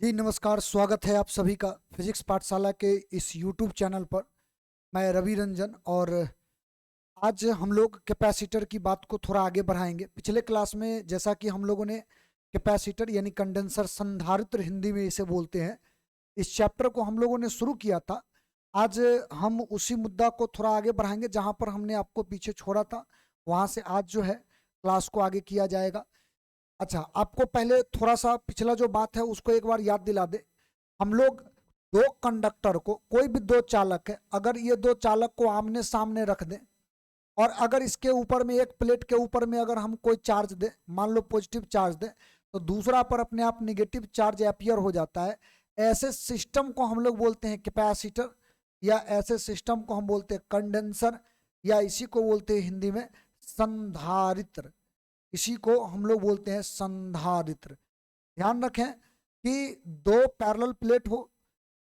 जी नमस्कार, स्वागत है आप सभी का फिजिक्स पाठशाला के इस यूट्यूब चैनल पर। मैं रवि रंजन और आज हम लोग कैपेसिटर की बात को थोड़ा आगे बढ़ाएंगे। पिछले क्लास में जैसा कि हम लोगों ने कैपेसिटर यानी कंडेंसर, संधारित्र हिंदी में इसे बोलते हैं, इस चैप्टर को हम लोगों ने शुरू किया था। आज हम उसी मुद्दा को थोड़ा आगे बढ़ाएंगे जहां पर हमने आपको पीछे छोड़ा था, वहां से आज जो है क्लास को आगे किया जाएगा। अच्छा, आपको पहले थोड़ा सा पिछला जो बात है उसको एक बार याद दिला दे। हम लोग दो कंडक्टर को, कोई भी दो चालक है, अगर ये दो चालक को आमने सामने रख दें और अगर इसके ऊपर में, एक प्लेट के ऊपर में अगर हम कोई चार्ज दें, मान लो पॉजिटिव चार्ज दें, तो दूसरा पर अपने आप निगेटिव चार्ज अपियर हो जाता है। ऐसे सिस्टम को हम लोग बोलते हैं कैपेसिटर, या ऐसे सिस्टम को हम बोलते हैं कंडेंसर, या इसी को बोलते हैं हिंदी में संधारित्र। इसी को हम लोग बोलते हैं संधारित्र। ध्यान रखें कि दो पैरेलल प्लेट हो,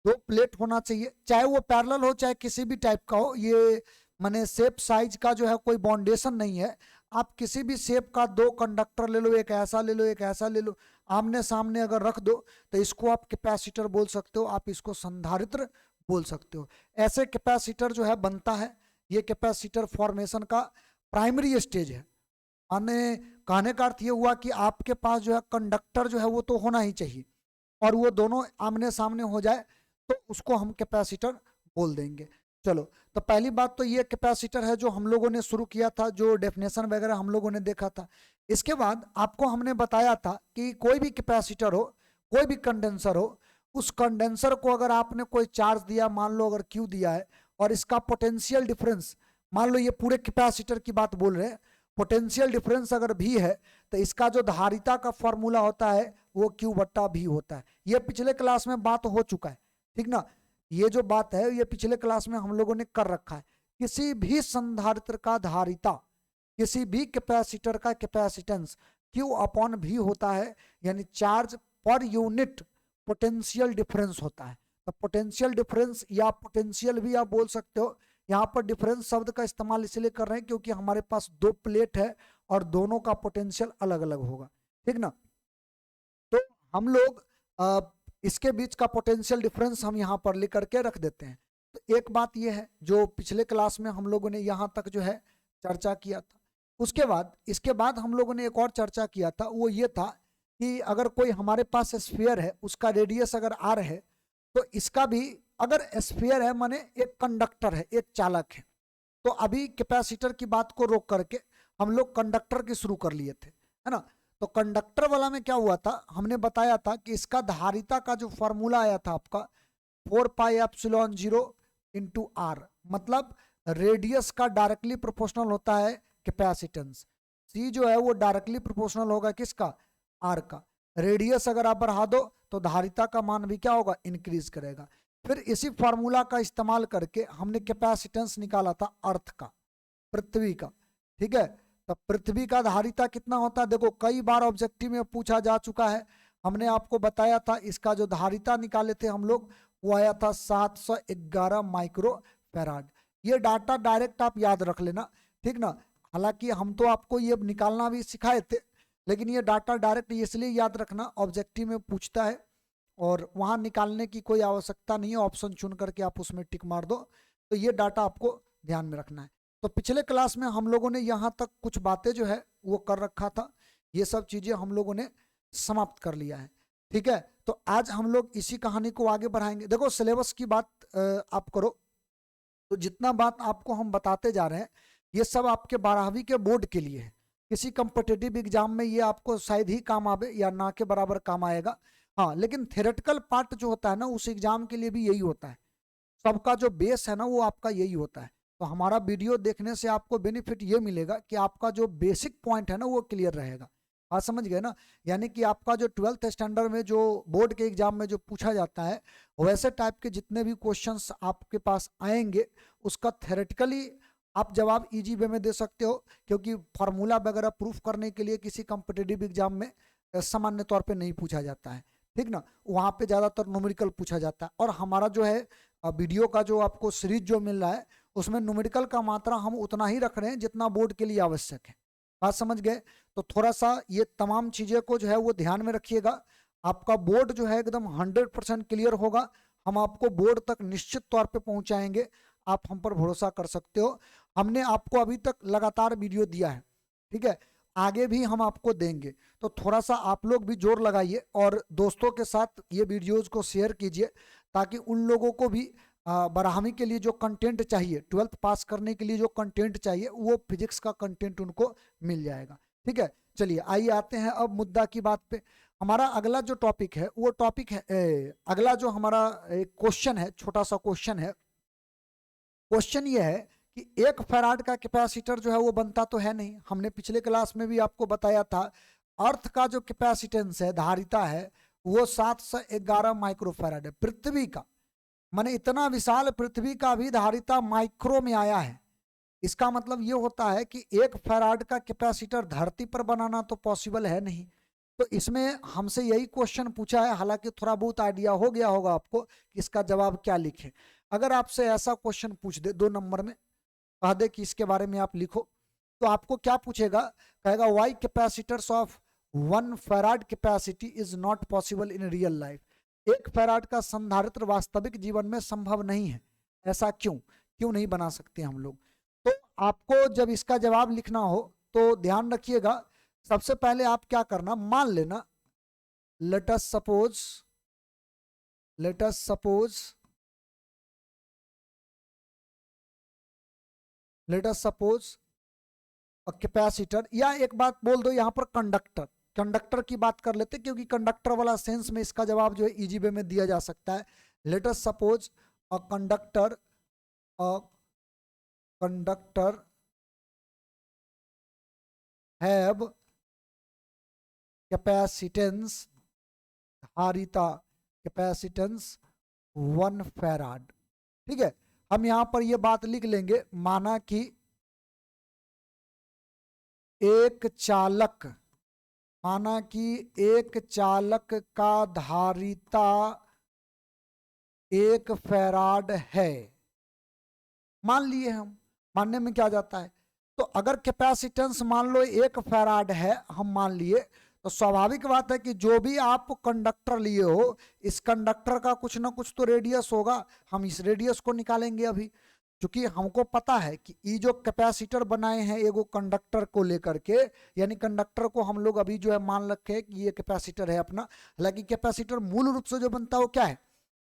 दो प्लेट होना चाहिए, चाहे वो पैरेलल हो चाहे किसी भी टाइप का हो। ये माने शेप साइज का जो है कोई बाउंडेशन नहीं है। आप किसी भी शेप का दो कंडक्टर ले लो, एक ऐसा ले लो, एक ऐसा ले लो, आमने सामने अगर रख दो तो इसको आप कैपेसिटर बोल सकते हो, आप इसको संधारित्र बोल सकते हो। ऐसे कैपेसिटर जो है बनता है। ये कैपेसिटर फॉर्मेशन का प्राइमरी स्टेज है। माने कहने का अर्थ ये हुआ कि आपके पास जो है कंडक्टर जो है वो तो होना ही चाहिए, और वो दोनों आमने सामने हो जाए तो उसको हम कैपेसिटर बोल देंगे। चलो, तो पहली बात तो ये कैपेसिटर है जो हम लोगों ने शुरू किया था, जो डेफिनेशन वगैरह हम लोगों ने देखा था। इसके बाद आपको हमने बताया था कि कोई भी कैपेसिटर हो, कोई भी कंडेंसर हो, उस कंडेंसर को अगर आपने कोई चार्ज दिया, मान लो अगर क्यू दिया है, और इसका पोटेंशियल डिफरेंस, मान लो ये पूरे कैपेसिटर की बात बोल रहे हैं, पोटेंशियल डिफरेंस अगर भी है तो इसका जो धारिता का फॉर्मूला होता है वो क्यू बट्टा भी होता है। ये पिछले क्लास में बात हो चुका है, ठीक ना। ये जो बात है ये पिछले क्लास में हम लोगों ने कर रखा है। किसी भी संधारित्र का धारिता, किसी भी कैपेसिटर का कैपेसिटेंस क्यू अपॉन भी होता है, यानी charge per unit potential difference होता है। तो पोटेंशियल डिफरेंस या पोटेंशियल भी आप बोल सकते हो। यहाँ पर डिफरेंस शब्द का इस्तेमाल इसलिए कर रहे हैं क्योंकि हमारे पास दो प्लेट है और दोनों का पोटेंशियल अलग अलग होगा, ठीक ना। तो हम लोग इसके बीच का पोटेंशियल डिफरेंस हम यहाँ पर लिख करके रख देते हैं। तो एक बात यह है जो पिछले क्लास में हम लोगों ने यहाँ तक जो है चर्चा किया था। उसके बाद, इसके बाद हम लोगों ने एक और चर्चा किया था, वो ये था कि अगर कोई हमारे पास स्फीयर है, उसका रेडियस अगर आर है, तो इसका भी, अगर स्फीयर है माने एक कंडक्टर है, एक चालक है, तो अभी कैपेसिटर की बात को रोक करके हम लोग कंडक्टर की शुरू कर लिए थे, है ना। तो कंडक्टर वाला में क्या हुआ था, हमने बताया था कि इसका धारिता का जो फॉर्मूला आया था आपका 4πε0 इंटू आर, मतलब रेडियस का डायरेक्टली प्रोपोर्शनल होता है कैपेसिटेंस। सी जो है वो डायरेक्टली प्रोपोर्शनल होगा किसका, आर का। रेडियस अगर आप बढ़ा दो तो धारिता का मान भी क्या होगा, इंक्रीज करेगा। फिर इसी फॉर्मूला का इस्तेमाल करके हमने कैपेसिटेंस निकाला था अर्थ का, पृथ्वी का, ठीक है। तो पृथ्वी का धारिता कितना होता है, देखो कई बार ऑब्जेक्टिव में पूछा जा चुका है। हमने आपको बताया था इसका जो धारिता निकाले थे हम लोग, वो आया था 711 माइक्रो फैराड। ये डाटा डायरेक्ट आप याद रख लेना, ठीक ना। हालांकि हम तो आपको ये निकालना भी सिखाए थे, लेकिन ये डाटा डायरेक्ट इसलिए याद रखना, ऑब्जेक्टिव में पूछता है और वहां निकालने की कोई आवश्यकता नहीं है, ऑप्शन चुन करके आप उसमें टिक मार दो। तो ये डाटा आपको ध्यान में रखना है। तो पिछले क्लास में हम लोगों ने यहाँ तक कुछ बातें जो है वो कर रखा था, ये सब चीजें हम लोगों ने समाप्त कर लिया है, ठीक है। तो आज हम लोग इसी कहानी को आगे बढ़ाएंगे। देखो सिलेबस की बात आप करो तो जितना बात आपको हम बताते जा रहे हैं ये सब आपके 12वीं के बोर्ड के लिए है। किसी कंपिटेटिव एग्जाम में ये आपको शायद ही काम आवे या ना के बराबर काम आएगा, हाँ, लेकिन थेरेटिकल पार्ट जो होता है ना उस एग्जाम के लिए भी यही होता है। सबका जो बेस है ना वो आपका यही होता है। तो हमारा वीडियो देखने से आपको बेनिफिट ये मिलेगा कि आपका जो बेसिक पॉइंट है ना वो क्लियर रहेगा। बात समझ गए ना। यानी कि आपका जो 12th स्टैंडर्ड में जो बोर्ड के एग्जाम में जो पूछा जाता है वैसे टाइप के जितने भी क्वेश्चंस आपके पास आएंगे उसका थेरेटिकली आप जवाब इजी वे में दे सकते हो, क्योंकि फार्मूला वगैरह प्रूफ करने के लिए किसी कंपिटेटिव एग्जाम में सामान्य तौर पे नहीं पूछा जाता है, ठीक ना। वहाँ पे ज़्यादातर न्यूमेरिकल पूछा जाता है। और हमारा जो है वीडियो का जो आपको सीरीज जो मिल रहा है उसमें न्यूमेरिकल का मात्रा हम उतना ही रख रहे हैं जितना बोर्ड के लिए आवश्यक है। बात समझ गए। तो थोड़ा सा ये तमाम चीज़ें को जो है वो ध्यान में रखिएगा। आपका बोर्ड जो है एकदम 100% क्लियर होगा। हम आपको बोर्ड तक निश्चित तौर पे पहुंचाएंगे, आप हम पर भरोसा कर सकते हो। हमने आपको अभी तक लगातार वीडियो दिया है, ठीक है, आगे भी हम आपको देंगे। तो थोड़ा सा आप लोग भी जोर लगाइए और दोस्तों के साथ ये वीडियोज को शेयर कीजिए, ताकि उन लोगों को भी बारहवीं के लिए जो कंटेंट चाहिए, 12th पास करने के लिए जो कंटेंट चाहिए, वो फिजिक्स का कंटेंट उनको मिल जाएगा। ठीक है, चलिए आइए आते हैं अब मुद्दा की बात पे। हमारा अगला जो टॉपिक है वो टॉपिक है अगला जो हमारा क्वेश्चन है, छोटा सा क्वेश्चन है। क्वेश्चन ये है कि 1 फैराड का कैपेसिटर जो है वो बनता तो है नहीं। हमने पिछले क्लास में भी आपको बताया था, अर्थ का जो कैपेसिटेंस है, धारिता है, वो 711 माइक्रोफैराड है। पृथ्वी का माने इतना विशाल पृथ्वी का भी धारिता माइक्रो में आया है। इसका मतलब ये होता है कि 1 फैराड का कैपेसिटर धरती पर बनाना तो पॉसिबल है नहीं। तो इसमें हमसे यही क्वेश्चन पूछा है, हालांकि थोड़ा बहुत आइडिया हो गया होगा आपको कि इसका जवाब क्या लिखें। अगर आपसे ऐसा क्वेश्चन पूछ दे 2 नंबर में, कह दे कि इसके बारे में आप लिखो, तो आपको क्या पूछेगा? कहेगा why capacitors of 1 farad capacity is not possible in real life. 1 farad का संधारित्र वास्तविक जीवन में संभव नहीं है, ऐसा क्यों? क्यों नहीं बना सकते हम लोग? तो आपको जब इसका जवाब लिखना हो तो ध्यान रखिएगा, सबसे पहले आप क्या करना, मान लेना, लेट अस सपोज कैपेसिटर, या एक बात बोल दो यहाँ पर कंडक्टर की बात कर लेते, क्योंकि कंडक्टर वाला सेंस में इसका जवाब जो है इजी वे में दिया जा सकता है। Let us suppose a conductor have capacitance, धारिता कैपेसिटेंस 1 फैराड। ठीक है, हम यहां पर ये बात लिख लेंगे, माना कि एक चालक का धारिता 1 फैराड है। मान लिए हम, मानने में क्या जाता है? तो अगर कैपेसिटेंस मान लो 1 फैराड है, हम मान लिए, तो स्वाभाविक बात है कि जो भी आप कंडक्टर लिए हो, इस कंडक्टर का कुछ ना कुछ तो रेडियस होगा। हम इस रेडियस को निकालेंगे अभी, क्योंकि हमको पता है कि ये जो कैपेसिटर बनाए हैं एगो कंडक्टर को लेकर के, यानी कंडक्टर को हम लोग अभी जो है मान रखे हैं कि ये कैपेसिटर है अपना। हालांकि कैपेसिटर मूल रूप से जो बनता है वो क्या है?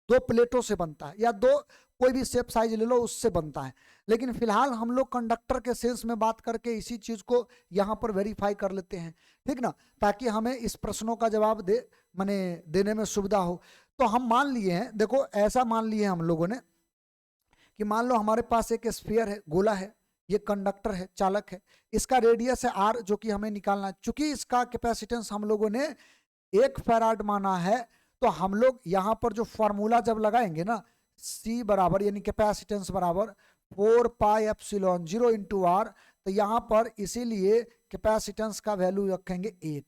2 प्लेटों से बनता है, या 2 कोई भी शेप साइज ले लो उससे बनता है। लेकिन फिलहाल हम लोग कंडक्टर के सेंस में बात करके इसी चीज को यहाँ पर वेरीफाई कर लेते हैं, ठीक ना, ताकि हमें इस प्रश्नों का जवाब देने में सुविधा हो। तो हम मान लिए हैं, देखो ऐसा मान लिए हम लोगों ने कि मान लो हमारे पास एक स्फीयर है, गोला है, ये कंडक्टर है, चालक है, इसका रेडियस है r, जो कि हमें निकालना है। चूंकि इसका कैपेसिटेंस हम लोगों ने 1 फैराड माना है, तो हम लोग यहाँ पर जो फॉर्मूला जब लगाएंगे ना, C बराबर यानी कैपेसिटेंस बराबर 4 पाई एप्सिलॉन 0 इंटू आर, तो यहाँ पर इसीलिए कैपेसिटेंस का वैल्यू रखेंगे 1।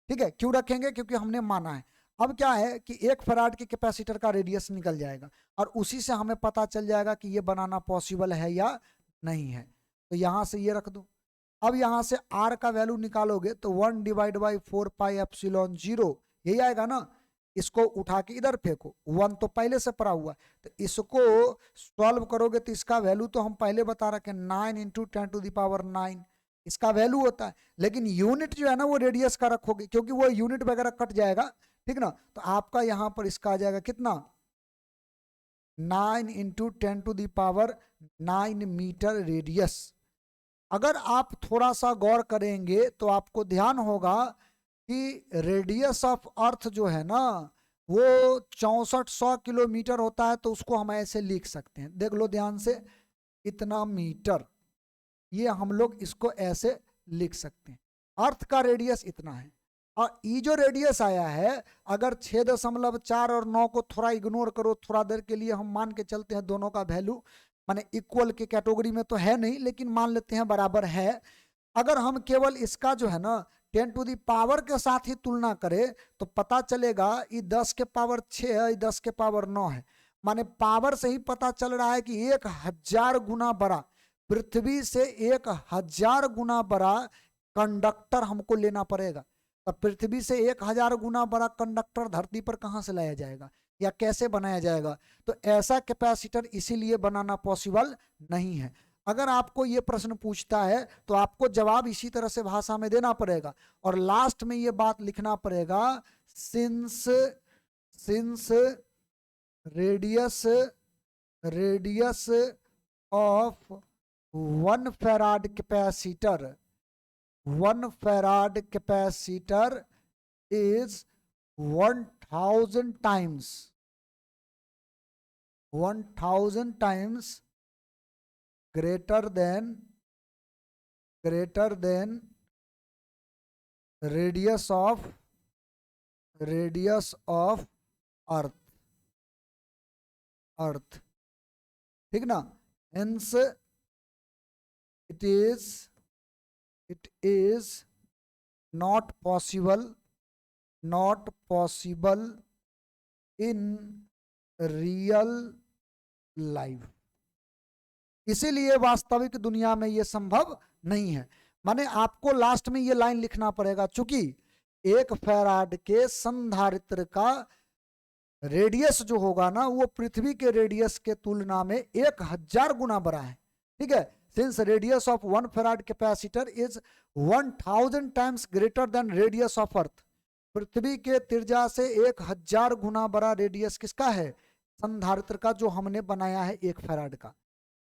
ठीक है, क्यों रखेंगे? क्योंकि हमने माना है। अब क्या है कि 1 फैराड के कैपेसिटर का रेडियस निकल जाएगा और उसी से हमें पता चल जाएगा कि ये बनाना पॉसिबल है या नहीं है। तो यहां से ये रख दो। अब यहां से r का वैल्यू निकालोगे तो 1 डिवाइड बाई 4 पाई एप्सिलॉन 0 यही आएगा ना। इसको उठा के इधर फेंको, 1 तो पहले से पड़ा हुआ, तो इसको सॉल्व करोगे तो इसका वैल्यू तो हम पहले बता रखे 9 इंटू 10⁹ इसका वैल्यू होता है। लेकिन यूनिट जो है ना वो रेडियस का रखोगे, क्योंकि वो यूनिट वगैरह कट जाएगा, ठीक ना। तो आपका यहां पर इसका आ जाएगा कितना, 9 इंटू 10⁹ मीटर रेडियस। अगर आप थोड़ा सा गौर करेंगे तो आपको ध्यान होगा कि रेडियस ऑफ अर्थ जो है ना वो 6400 किलोमीटर होता है। तो उसको हम ऐसे लिख सकते हैं, देख लो ध्यान से, इतना मीटर, ये हम लोग इसको ऐसे लिख सकते हैं। अर्थ का रेडियस इतना है, और ये जो रेडियस आया है, अगर 6.4 और 9 को थोड़ा इग्नोर करो, थोड़ा देर के लिए हम मान के चलते हैं दोनों का वैल्यू माने इक्वल के कैटेगरी में तो है नहीं, लेकिन मान लेते हैं बराबर है। अगर हम केवल इसका जो है ना 10 टू दी पावर के साथ ही तुलना करें तो पता चलेगा ये 10 के पावर 6 है, ये 10 के पावर 9 है। माने पावर से ही पता चल रहा है कि 1000 गुना बड़ा, पृथ्वी से 1000 गुना बड़ा कंडक्टर हमको लेना पड़ेगा, तो पृथ्वी से 1000 गुना बड़ा कंडक्टर धरती पर कहाँ से लाया जाएगा या कैसे बनाया जाएगा? तो ऐसा कैपेसिटर इसीलिए बनाना पॉसिबल नहीं है। अगर आपको ये प्रश्न पूछता है तो आपको जवाब इसी तरह से भाषा में देना पड़ेगा और लास्ट में ये बात लिखना पड़ेगा, since radius of 1 farad capacitor is 1000 times greater than radius of अर्थ, ठीक ना। Hence it is not possible in real life, इसीलिए वास्तविक दुनिया में ये संभव नहीं है। माने आपको लास्ट में ये लाइन लिखना पड़ेगा, चूंकि 1 फैराड के संधारित्र का रेडियस जो होगा ना वो पृथ्वी के रेडियस के तुलना में 1000 गुना बड़ा है, ठीक है। Since radius of 1 farad capacitor is 1000 times greater than radius of earth, पृथ्वी के त्रिज्या से 1000 गुना बड़ा रेडियस किसका है? संधारित्र का, जो हमने बनाया है 1 फैराड का।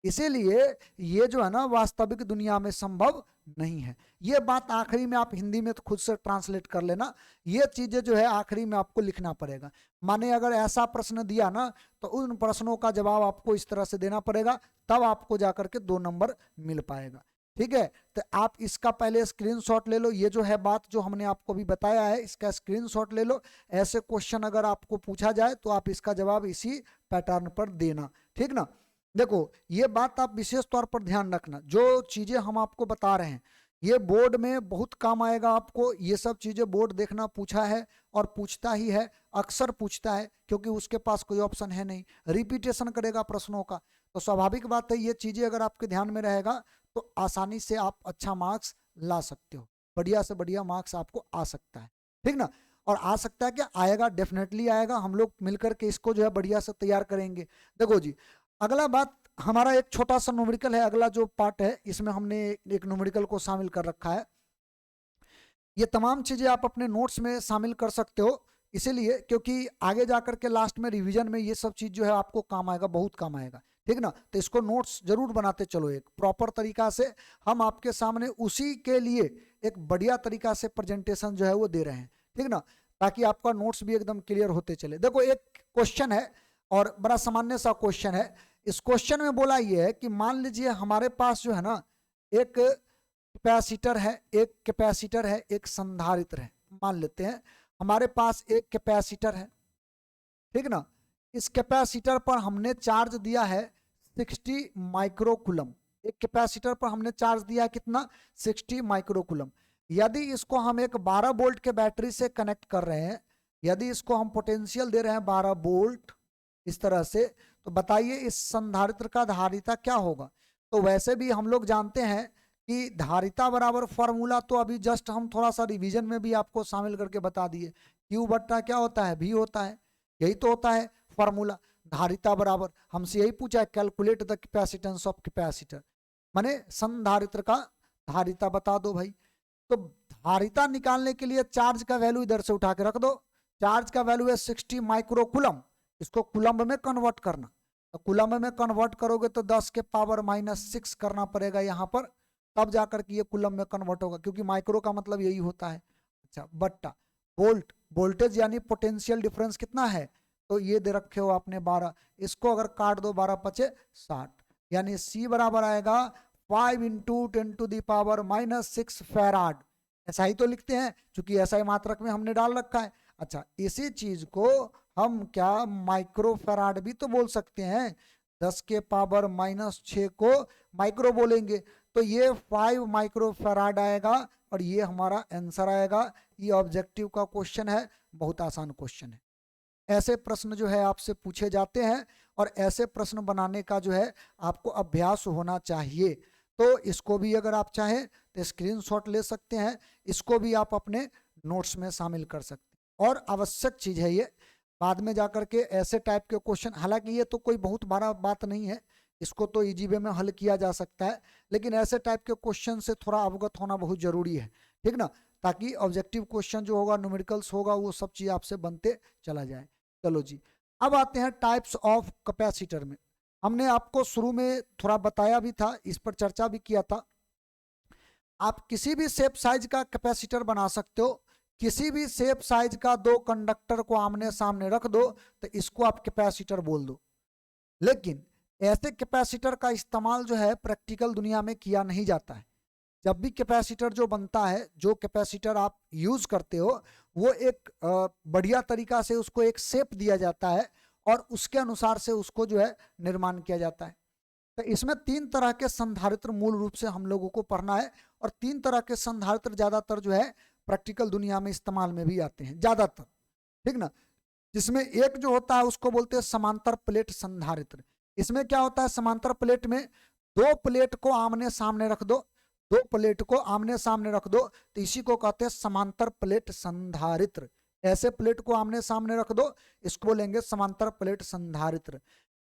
इसीलिए ये जो है ना वास्तविक दुनिया में संभव नहीं है। ये बात आखिरी में आप हिंदी में तो खुद से ट्रांसलेट कर लेना, ये चीजें जो है आखिरी में आपको लिखना पड़ेगा। माने अगर ऐसा प्रश्न दिया ना तो उन प्रश्नों का जवाब आपको इस तरह से देना पड़ेगा, तब आपको जाकर के 2 नंबर मिल पाएगा, ठीक है। तो आप इसका पहले स्क्रीनशॉट ले लो, ये जो है बात जो हमने आपको भी बताया है इसका स्क्रीनशॉट ले लो। ऐसे क्वेश्चन अगर आपको पूछा जाए तो आप इसका जवाब इसी पैटर्न पर देना, ठीक ना। देखो ये बात आप विशेष तौर पर ध्यान रखना, जो चीजें हम आपको बता रहे हैं ये बोर्ड में बहुत काम आएगा आपको। ये सब चीजें बोर्ड देखना पूछा है और पूछता ही है, अक्सर पूछता है, क्योंकि उसके पास कोई ऑप्शन है नहीं, रिपीटेशन करेगा प्रश्नों का। तो स्वाभाविक बात है ये चीजें अगर आपके ध्यान में रहेगा तो आसानी से आप अच्छा मार्क्स ला सकते हो, बढ़िया से बढ़िया मार्क्स आपको आ सकता है, ठीक ना। और आ सकता है क्या? आएगा, डेफिनेटली आएगा। हम लोग मिलकर के इसको जो है बढ़िया से तैयार करेंगे। देखो जी, अगला बात हमारा एक छोटा सा न्यूमेरिकल है, अगला जो पार्ट है इसमें हमने एक न्यूमेरिकल को शामिल कर रखा है। ये तमाम चीजें आप अपने नोट्स में शामिल कर सकते हो, इसीलिए क्योंकि आगे जाकर के लास्ट में रिवीजन में ये सब चीज जो है आपको काम आएगा, बहुत काम आएगा, ठीक ना। तो इसको नोट्स जरूर बनाते चलो, एक प्रॉपर तरीका से हम आपके सामने उसी के लिए एक बढ़िया तरीका से प्रेजेंटेशन जो है वो दे रहे हैं, ठीक ना, ताकि आपका नोट्स भी एकदम क्लियर होते चले। देखो एक क्वेश्चन है और बड़ा सामान्य सा क्वेश्चन है। इस क्वेश्चन में बोला ये है कि मान लीजिए हमारे पास जो है ना एक कैपेसिटर है, एक संधारित्र है। मान लेते हैं हमारे पास एक कैपेसिटर है, ठीक ना। इस कैपेसिटर पर हमने चार्ज दिया है 60 माइक्रोकूलम। एक कैपेसिटर पर हमने चार्ज दिया है कितना? 60 माइक्रोकूलम। यदि इसको हम एक 12 वोल्ट के बैटरी से कनेक्ट कर रहे हैं, यदि इसको हम पोटेंशियल दे रहे हैं 12 वोल्ट इस तरह से, तो बताइए इस संधारित्र का धारिता क्या होगा? तो वैसे भी हम लोग जानते हैं कि धारिता बराबर फॉर्मूला तो अभी जस्ट हम थोड़ा सा रिवीजन में भी आपको शामिल करके बता दिए, Q बट्टा क्या होता है? V होता है, यही तो होता है फॉर्मूला। धारिता बराबर हमसे यही पूछा है, calculate the capacitance of capacitor, माने संधारित्र का धारिता बता दो भाई। तो धारिता निकालने के लिए चार्ज का वैल्यू इधर से उठा के रख दो। चार्ज का वैल्यू है 60 माइक्रोकूलम, इसको कूलम्ब में कन्वर्ट करना। तो कूलम्ब में कन्वर्ट करोगे तो 10 के पावर -6 करना पड़ेगा यहाँ पर, तब जाकर के ये कूलम्ब में कन्वर्ट होगा, क्योंकि माइक्रो का मतलब यही होता है। अच्छा, बट्टा वोल्ट, वोल्टेज यानी पोटेंशियल डिफरेंस कितना है? तो ये दे रखे हो आपने 12, इसको अगर काट दो 12 पचे 60, यानी C बराबर आएगा 5 × 10⁻⁻6 फैराड। ऐसा ही तो लिखते हैं, क्योंकि ऐसा ही मात्रक में हमने डाल रखा है। अच्छा, इसी चीज को हम क्या माइक्रो फैराड भी तो बोल सकते हैं, 10 के पावर -6 को माइक्रो बोलेंगे, तो ये 5 माइक्रो फैराड आएगा और ये हमारा आंसर आएगा। ये ऑब्जेक्टिव का क्वेश्चन है, बहुत आसान क्वेश्चन है। ऐसे प्रश्न जो है आपसे पूछे जाते हैं और ऐसे प्रश्न बनाने का जो है आपको अभ्यास होना चाहिए। तो इसको भी अगर आप चाहें तो स्क्रीनशॉट ले सकते हैं, इसको भी आप अपने नोट्स में शामिल कर सकते हैं। और आवश्यक चीज है ये, बाद में जाकर के ऐसे टाइप के क्वेश्चन, हालांकि ये तो कोई बहुत बड़ा बात नहीं है, इसको तो इजी वे में हल किया जा सकता है, लेकिन ऐसे टाइप के क्वेश्चन से थोड़ा अवगत होना बहुत जरूरी है, ठीक ना, ताकि ऑब्जेक्टिव क्वेश्चन जो होगा, न्यूमेरिकल्स होगा, वो सब चीज आपसे बनते चला जाए। चलो जी, अब आते हैं टाइप्स ऑफ कैपेसिटर में। हमने आपको शुरू में थोड़ा बताया भी था, इस पर चर्चा भी किया था। आप किसी भी शेप साइज का कैपेसिटर बना सकते हो, किसी भी शेप साइज का दो कंडक्टर को आमने सामने रख दो तो इसको आप कैपेसिटर बोल दो। लेकिन ऐसे कैपेसिटर का इस्तेमाल जो है प्रैक्टिकल दुनिया में किया नहीं जाता है। जब भी कैपेसिटर जो बनता है, जो कैपेसिटर आप यूज करते हो, वो एक बढ़िया तरीका से उसको एक शेप दिया जाता है और उसके अनुसार से उसको जो है निर्माण किया जाता है। तो इसमें तीन तरह के संधारित्र मूल रूप से हम लोगों को पढ़ना है, और तीन तरह के संधारित्र ज्यादातर जो है प्रैक्टिकल दुनिया में इस्तेमाल में भी आते हैं ज्यादातर, ठीक ना। जिसमें एक जो होता है उसको बोलते हैं समांतर प्लेट संधारित्र। इसमें क्या होता है, समांतर प्लेट में दो प्लेट को आमने सामने रख दो, दो प्लेट को आमने सामने रख दो तो इसी को कहते हैं समांतर प्लेट संधारित्र। ऐसे प्लेट को आमने सामने रख दो, इसको बोलेंगे समांतर प्लेट संधारित्र।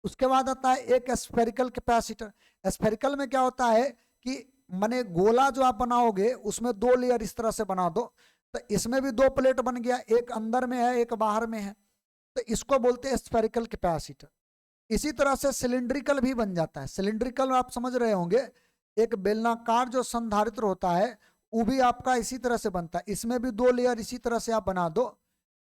उसके बाद आता है एक स्फेरिकल कैपेसिटर। स्फेरिकल में क्या होता है कि माने गोला जो आप बनाओगे उसमें दो लेयर इस तरह से बना दो, तो इसमें भी दो प्लेट बन गया, एक अंदर में है एक बाहर में है, तो इसको बोलते हैं स्फेरिकल कैपेसिटर। इसी तरह से सिलिंड्रिकल भी बन जाता है। सिलिंड्रिकल आप समझ रहे होंगे, एक बेलनाकार जो संधारित्र होता है वो भी आपका इसी तरह से बनता है। इसमें भी दो लेयर इसी तरह से आप बना दो,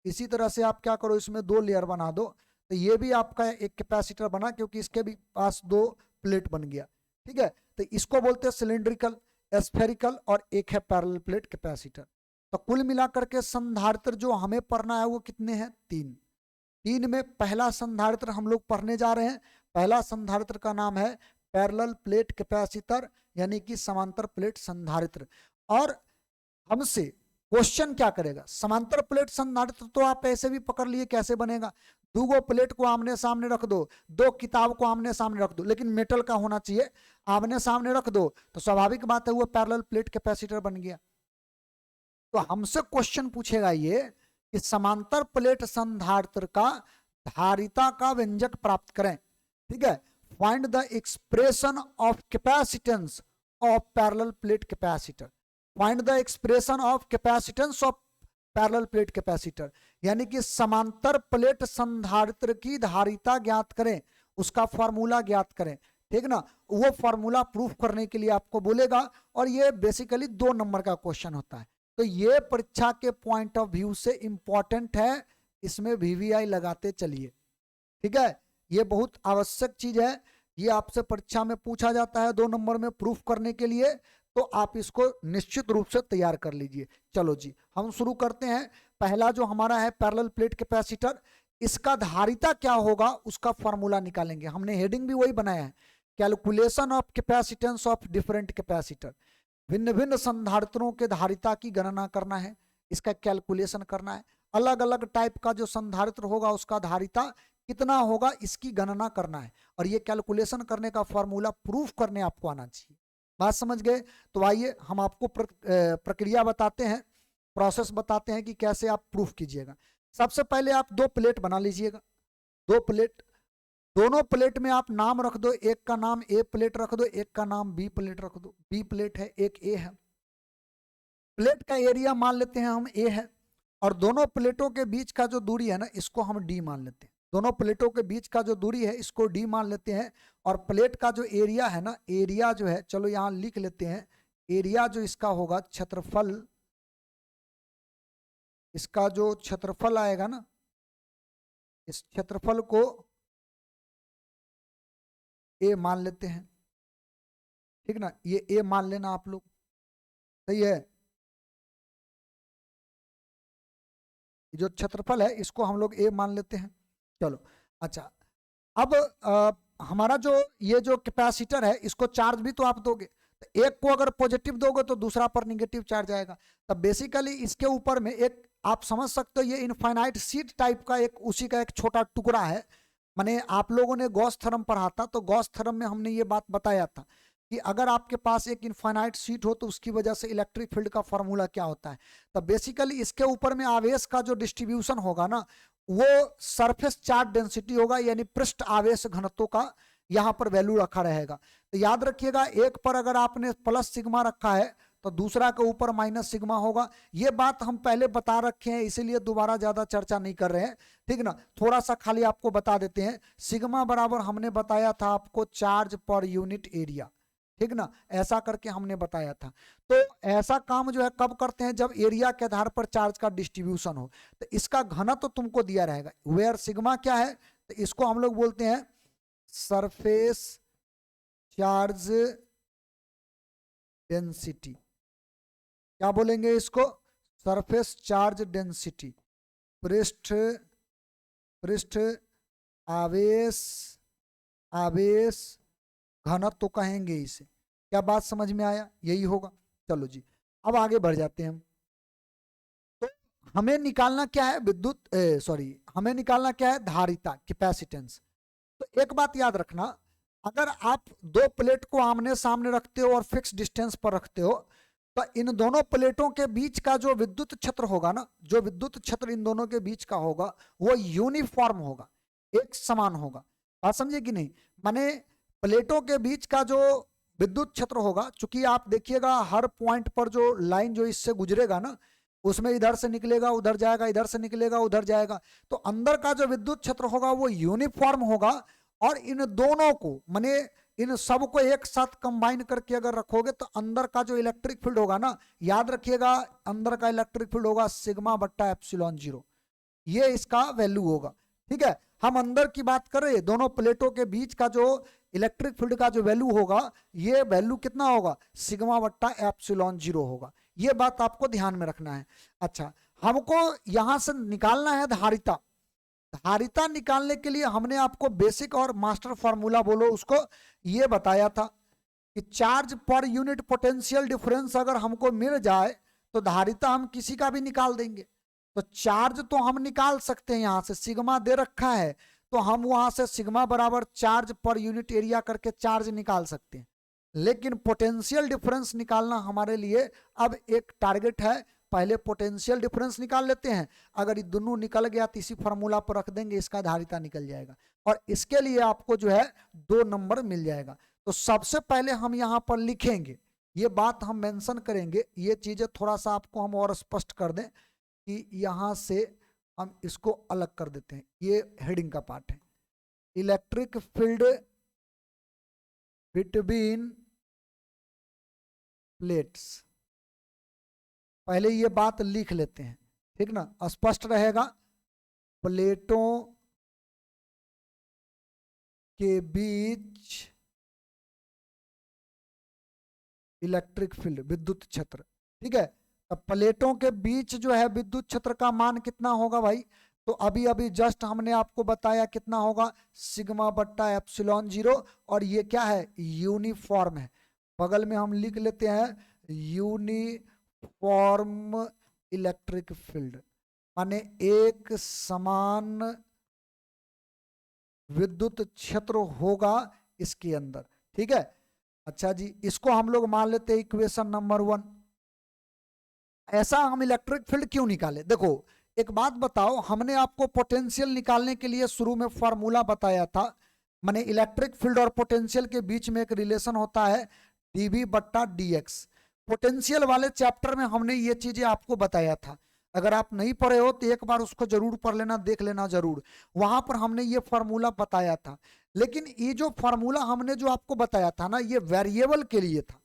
इसी तरह से आप क्या करो, इसमें दो लेयर बना दो, तो ये भी आपका एक कैपेसिटर बना, क्योंकि इसके भी पास दो प्लेट बन गया, ठीक है। तो इसको बोलते हैं सिलिंड्रिकल, स्फेरिकल, और एक है पैरेलल प्लेट कैपेसिटर। तो कुल मिलाकर के संधारित्र जो हमें पढ़ना है वो कितने हैं, तीन। तीन में पहला संधारित्र हम लोग पढ़ने जा रहे हैं। पहला संधारित्र का नाम है पैरेलल प्लेट कैपेसिटर, यानी कि समांतर प्लेट संधारित्र। और हमसे क्वेश्चन क्या करेगा, समांतर प्लेट संधारित्र तो आप ऐसे भी पकड़ लिए कैसे बनेगा, दो प्लेट को आमने सामने रख दो, दो किताब को आमने सामने रख दो, लेकिन मेटल का होना चाहिए, आमने सामने रख दो तो स्वाभाविक बात है वो पैरेलल प्लेट कैपेसिटर बन गया। तो हमसे क्वेश्चन पूछेगा ये कि समांतर प्लेट संधारित्र का धारिता का व्यंजक प्राप्त करें, ठीक है। Find the expression of capacitance of parallel plate capacitor. Find the expression of capacitance of parallel plate capacitor, यानी कि समांतर प्लेट संधारित्र की धारिता ज्ञात करें, उसका फॉर्मूला ज्ञात करें, ठीक ना। वो फॉर्मूला प्रूफ करने के लिए आपको बोलेगा, और ये बेसिकली 2 नंबर का क्वेश्चन होता है। तो ये परीक्षा के पॉइंट ऑफ व्यू से इंपॉर्टेंट है, इसमें वीवीआई लगाते चलिए, ठीक है। ये बहुत आवश्यक चीज है, ये आपसे परीक्षा में पूछा जाता है 2 नंबर में प्रूफ करने के लिए, तो आप इसको निश्चित रूप से तैयार कर लीजिए। चलो जी, हम शुरू करते हैं। पहला जो हमारा है पैरेलल प्लेट कैपेसिटर, इसका धारिता क्या होगा उसका फॉर्मूला निकालेंगे। हमने हेडिंग भी वही बनाया है, calculation of capacitance of different capacitor. भिन्न भिन्न संधारित्रों के धारिता की गणना करना है, इसका कैलकुलेशन करना है। अलग अलग टाइप का जो संधारित्र होगा उसका धारिता कितना होगा इसकी गणना करना है, और ये कैलकुलेशन करने का फॉर्मूला प्रूफ करने आपको आना चाहिए। बात समझ गए? तो आइए हम आपको प्रक्रिया बताते हैं, प्रोसेस बताते हैं कि कैसे आप प्रूफ कीजिएगा। सबसे पहले आप 2 प्लेट बना लीजिएगा, 2 प्लेट, दोनों प्लेट में आप नाम रख दो, एक का नाम ए प्लेट रख दो, एक का नाम बी प्लेट रख दो। बी प्लेट है, एक ए है। प्लेट का एरिया मान लेते हैं हम ए है, और दोनों प्लेटों के बीच का जो दूरी है ना इसको हम डी मान लेते हैं। दोनों प्लेटों के बीच का जो दूरी है इसको डी मान लेते हैं, और प्लेट का जो एरिया है ना, एरिया जो है, चलो यहां लिख लेते हैं, एरिया जो इसका होगा क्षेत्रफल, इसका जो क्षेत्रफल आएगा ना, इस क्षेत्रफल को ए मान लेते हैं, ठीक ना। ये ए मान लेना आप लोग, सही है। जो क्षेत्रफल है इसको हम लोग ए मान लेते हैं। चलो अच्छा, अब हमारा जो ये जो कैपेसिटर है इसको चार्ज भी तो आप दोगे, तो एक को अगर पॉजिटिव दोगे तो दूसरा पर निगेटिव चार्ज आएगा। तब बेसिकली इसके ऊपर में एक आप समझ सकते हो ये इनफाइनाइट शीट टाइप का एक उसी का एक छोटा टुकड़ा है। माने आप लोगों ने गॉस थ्योरम पढ़ा था, तो गॉस थ्योरम में हमने ये बात बताया था कि अगर आपके पास एक इनफाइनाइट शीट हो तो उसकी वजह से इलेक्ट्रिक फील्ड का फॉर्मूला क्या होता है। तो बेसिकली इसके ऊपर में आवेश का जो डिस्ट्रीब्यूशन होगा ना, वो सरफेस चार्ज डेंसिटी होगा, यानी पृष्ठ आवेश घनत्व का यहाँ पर वैल्यू रखा रहेगा। तो याद रखिएगा, एक पर अगर आपने प्लस सिग्मा रखा है तो दूसरा के ऊपर माइनस सिग्मा होगा। ये बात हम पहले बता रखे हैं, इसीलिए दोबारा ज्यादा चर्चा नहीं कर रहे हैं, ठीक ना। थोड़ा सा खाली आपको बता देते हैं, सिग्मा बराबर हमने बताया था आपको चार्ज पर यूनिट एरिया, ठीक ना, ऐसा करके हमने बताया था। तो ऐसा काम जो है कब करते हैं, जब एरिया के आधार पर चार्ज का डिस्ट्रीब्यूशन हो। तो इसका घनत्व तो तुमको दिया रहेगा, वेयर सिग्मा क्या है, तो इसको हम लोग बोलते हैं सरफेस चार्ज डेंसिटी। क्या बोलेंगे इसको, सरफेस चार्ज डेंसिटी, पृष्ठ पृष्ठ आवेश आवेश घनत्व तो कहेंगे इसे। क्या बात समझ में आया, यही होगा। चलो जी, अब आगे बढ़ जाते हैं हम। तो हमें निकालना क्या है, हमें निकालना क्या है, धारिता, कैपेसिटेंस। तो एक बात याद रखना, अगर आप दो प्लेट को आमने सामने रखते हो और फिक्स डिस्टेंस पर रखते हो, तो इन दोनों प्लेटों के बीच का जो विद्युत क्षेत्र होगा ना, जो विद्युत क्षेत्र इन दोनों के बीच का होगा, वो यूनिफॉर्म होगा, एक समान होगा। बात समझे कि नहीं, माने प्लेटों के बीच का जो विद्युत क्षेत्र होगा, चूंकि आप देखिएगा हर पॉइंट पर जो लाइन जो इससे गुजरेगा ना, उसमें इधर से निकलेगा उधर जाएगा, इधर से निकलेगा उधर जाएगा, तो अंदर का जो विद्युत क्षेत्र होगा वो यूनिफॉर्म होगा। और इन दोनों को माने इन सब को एक साथ कंबाइन करके अगर रखोगे तो अंदर का जो इलेक्ट्रिक फील्ड होगा ना, याद रखिएगा, अंदर का इलेक्ट्रिक फील्ड होगा सिग्मा बट्टा एप्सिलॉन जीरो, ये इसका वैल्यू होगा, ठीक है। हम अंदर की बात कर रहे हैं, दोनों प्लेटों के बीच का जो इलेक्ट्रिक फील्ड का जो वैल्यू होगा, ये वैल्यू कितना होगा, सिग्मा बट्टा एप्सिलॉन जीरो होगा। ये बात आपको ध्यान में रखना है। अच्छा, हमको यहां से निकालना है धारिता। धारिता निकालने के लिए हमने आपको बेसिक और मास्टर फॉर्मूला बोलो उसको, ये बताया था कि charge per unit potential difference अगर हमको मिल जाए तो धारिता हम किसी का भी निकाल देंगे। तो चार्ज तो हम निकाल सकते हैं, यहां से सिग्मा दे रखा है तो हम वहां से सिग्मा बराबर चार्ज पर यूनिट एरिया करके चार्ज निकाल सकते हैं। लेकिन पोटेंशियल डिफरेंस निकालना हमारे लिए अब एक टारगेट है। पहले पोटेंशियल डिफरेंस निकाल लेते हैं, अगर ये दोनों निकल गया तो इसी फॉर्मूला पर रख देंगे, इसका धारिता निकल जाएगा और इसके लिए आपको जो है 2 नंबर मिल जाएगा। तो सबसे पहले हम यहाँ पर लिखेंगे, ये बात हम मेंशन करेंगे, ये चीजें थोड़ा सा आपको हम और स्पष्ट कर दें कि यहाँ से हम इसको अलग कर देते हैं, ये हेडिंग का पार्ट है, इलेक्ट्रिक फील्ड बिटवीन प्लेट्स। पहले ये बात लिख लेते हैं, ठीक ना, स्पष्ट रहेगा। प्लेटों के बीच इलेक्ट्रिक फील्ड, विद्युत क्षेत्र, ठीक है। अब प्लेटों के बीच जो है विद्युत क्षेत्र का मान कितना होगा भाई, तो अभी अभी जस्ट हमने आपको बताया कितना होगा, सिग्मा बट्टा एप्सिलॉन जीरो, और ये क्या है, यूनिफॉर्म है। बगल में हम लिख लेते हैं यूनिफॉर्म इलेक्ट्रिक फील्ड, माने एक समान विद्युत क्षेत्र होगा इसके अंदर, ठीक है। अच्छा जी, इसको हम लोग मान लेते हैं इक्वेशन नंबर 1। ऐसा हम इलेक्ट्रिक फील्ड क्यों निकाले, देखो एक बात बताओ, हमने आपको पोटेंशियल निकालने के लिए शुरू में फॉर्मूला बताया था, माने इलेक्ट्रिक फील्ड और पोटेंशियल के बीच में एक रिलेशन होता है dV बट्टा dx। पोटेंशियल वाले चैप्टर में हमने ये चीजें आपको बताया था, अगर आप नहीं पढ़े हो तो एक बार उसको जरूर पढ़ लेना, देख लेना जरूर, वहां पर हमने ये फॉर्मूला बताया था। लेकिन ये जो फॉर्मूला हमने जो आपको बताया था ना, ये वेरिएबल के लिए था,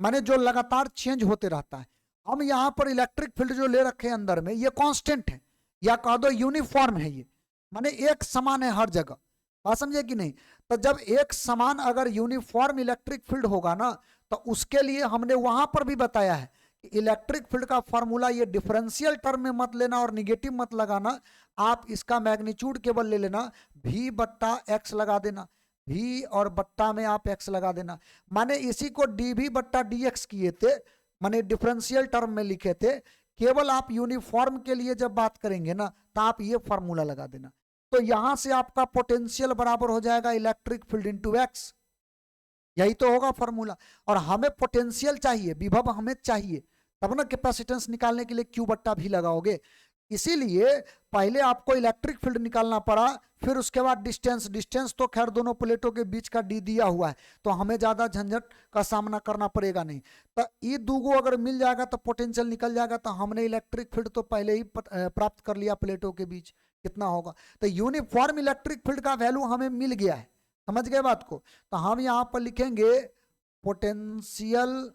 माने जो लगातार चेंज होते रहता है। हम यहाँ पर इलेक्ट्रिक फील्ड जो ले रखे हैं अंदर में, ये कांस्टेंट है, या कह दो यूनिफॉर्म है, ये माने एक समान है हर जगह। बात समझे कि नहीं, तो जब एक समान अगर यूनिफॉर्म इलेक्ट्रिक फील्ड होगा ना, तो उसके लिए हमने वहां पर भी बताया है कि इलेक्ट्रिक फील्ड का फॉर्मूला, ये डिफरेंशियल टर्म में मत लेना और निगेटिव मत लगाना, आप इसका मैग्नीट्यूड केवल ले लेना, v बट्टा एक्स लगा देना, v और बट्टा में आप x लगा देना, माने इसी को dv बट्टा dx किए थे, माने डिफरेंशियल टर्म में लिखे थे। केवल आप यूनिफॉर्म के लिए जब बात करेंगे ना, तो आप ये फॉर्मूला लगा देना। तो यहां से आपका पोटेंशियल बराबर हो जाएगा इलेक्ट्रिक फील्ड इंटू एक्स, यही तो होगा फॉर्मूला। और हमें पोटेंशियल चाहिए, विभव हमें चाहिए, तब ना कैपेसिटेंस निकालने के लिए Q बट्टा V लगाओगे। इसीलिए पहले आपको इलेक्ट्रिक फील्ड निकालना पड़ा, फिर उसके बाद डिस्टेंस। डिस्टेंस तो खैर दोनों प्लेटों के बीच का डी दिया हुआ है, तो हमें ज्यादा झंझट का सामना करना पड़ेगा नहीं। तो ये दूगो अगर मिल जाएगा तो पोटेंशियल निकल जाएगा। तो हमने इलेक्ट्रिक फील्ड तो पहले ही प्राप्त कर लिया प्लेटों के बीच कितना होगा। तो यूनिफॉर्म इलेक्ट्रिक फील्ड का वैल्यू हमें मिल गया है, समझ गए बात को। तो हम यहां पर लिखेंगे पोटेंशियल,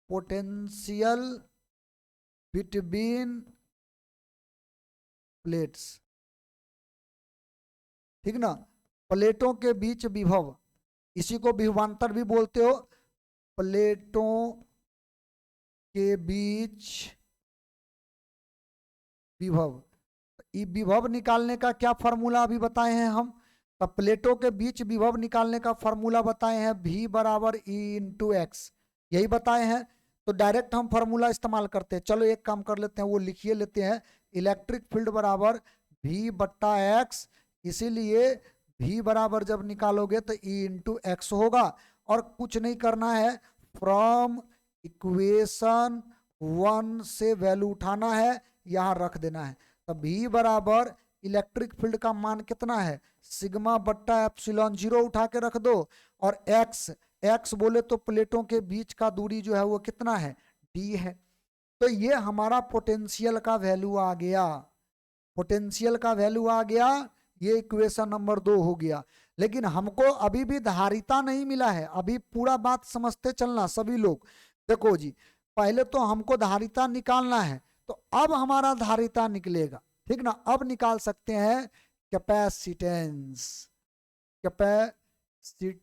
पोटेंशियल बिटवीन प्लेट्स, ठीक ना, प्लेटों के बीच विभव, इसी को विभवांतर भी बोलते हो। प्लेटों के बीच विभव, विभव निकालने का क्या फॉर्मूला अभी बताए हैं हम। तो प्लेटों के बीच विभव निकालने का फॉर्मूला बताए हैं V बराबर E इंटू एक्स, यही बताए हैं। तो डायरेक्ट हम फॉर्मूला इस्तेमाल करते हैं। चलो एक काम कर लेते हैं, वो लिखिए लेते हैं, इलेक्ट्रिक फील्ड बराबर V बट्टा एक्स। इसीलिए V बराबर जब निकालोगे तो E इंटू एक्स होगा, और कुछ नहीं करना है, फ्रॉम इक्वेशन 1 से वैल्यू उठाना है, यहां रख देना है। तो V बराबर इलेक्ट्रिक फील्ड का मान कितना है, सिग्मा बट्टा एप्सिलॉन 0 उठा के रख दो, और x, x बोले तो प्लेटों के बीच का दूरी जो है वो कितना है, d है। तो ये हमारा पोटेंशियल का वैल्यू आ गया, पोटेंशियल का वैल्यू आ गया, ये इक्वेशन नंबर 2 हो गया। लेकिन हमको अभी भी धारिता नहीं मिला है, अभी पूरा बात समझते चलना सभी लोग। देखो जी, पहले तो हमको धारिता निकालना है, तो अब हमारा धारिता निकलेगा, ठीक ना। अब निकाल सकते हैं capacitance, capacitance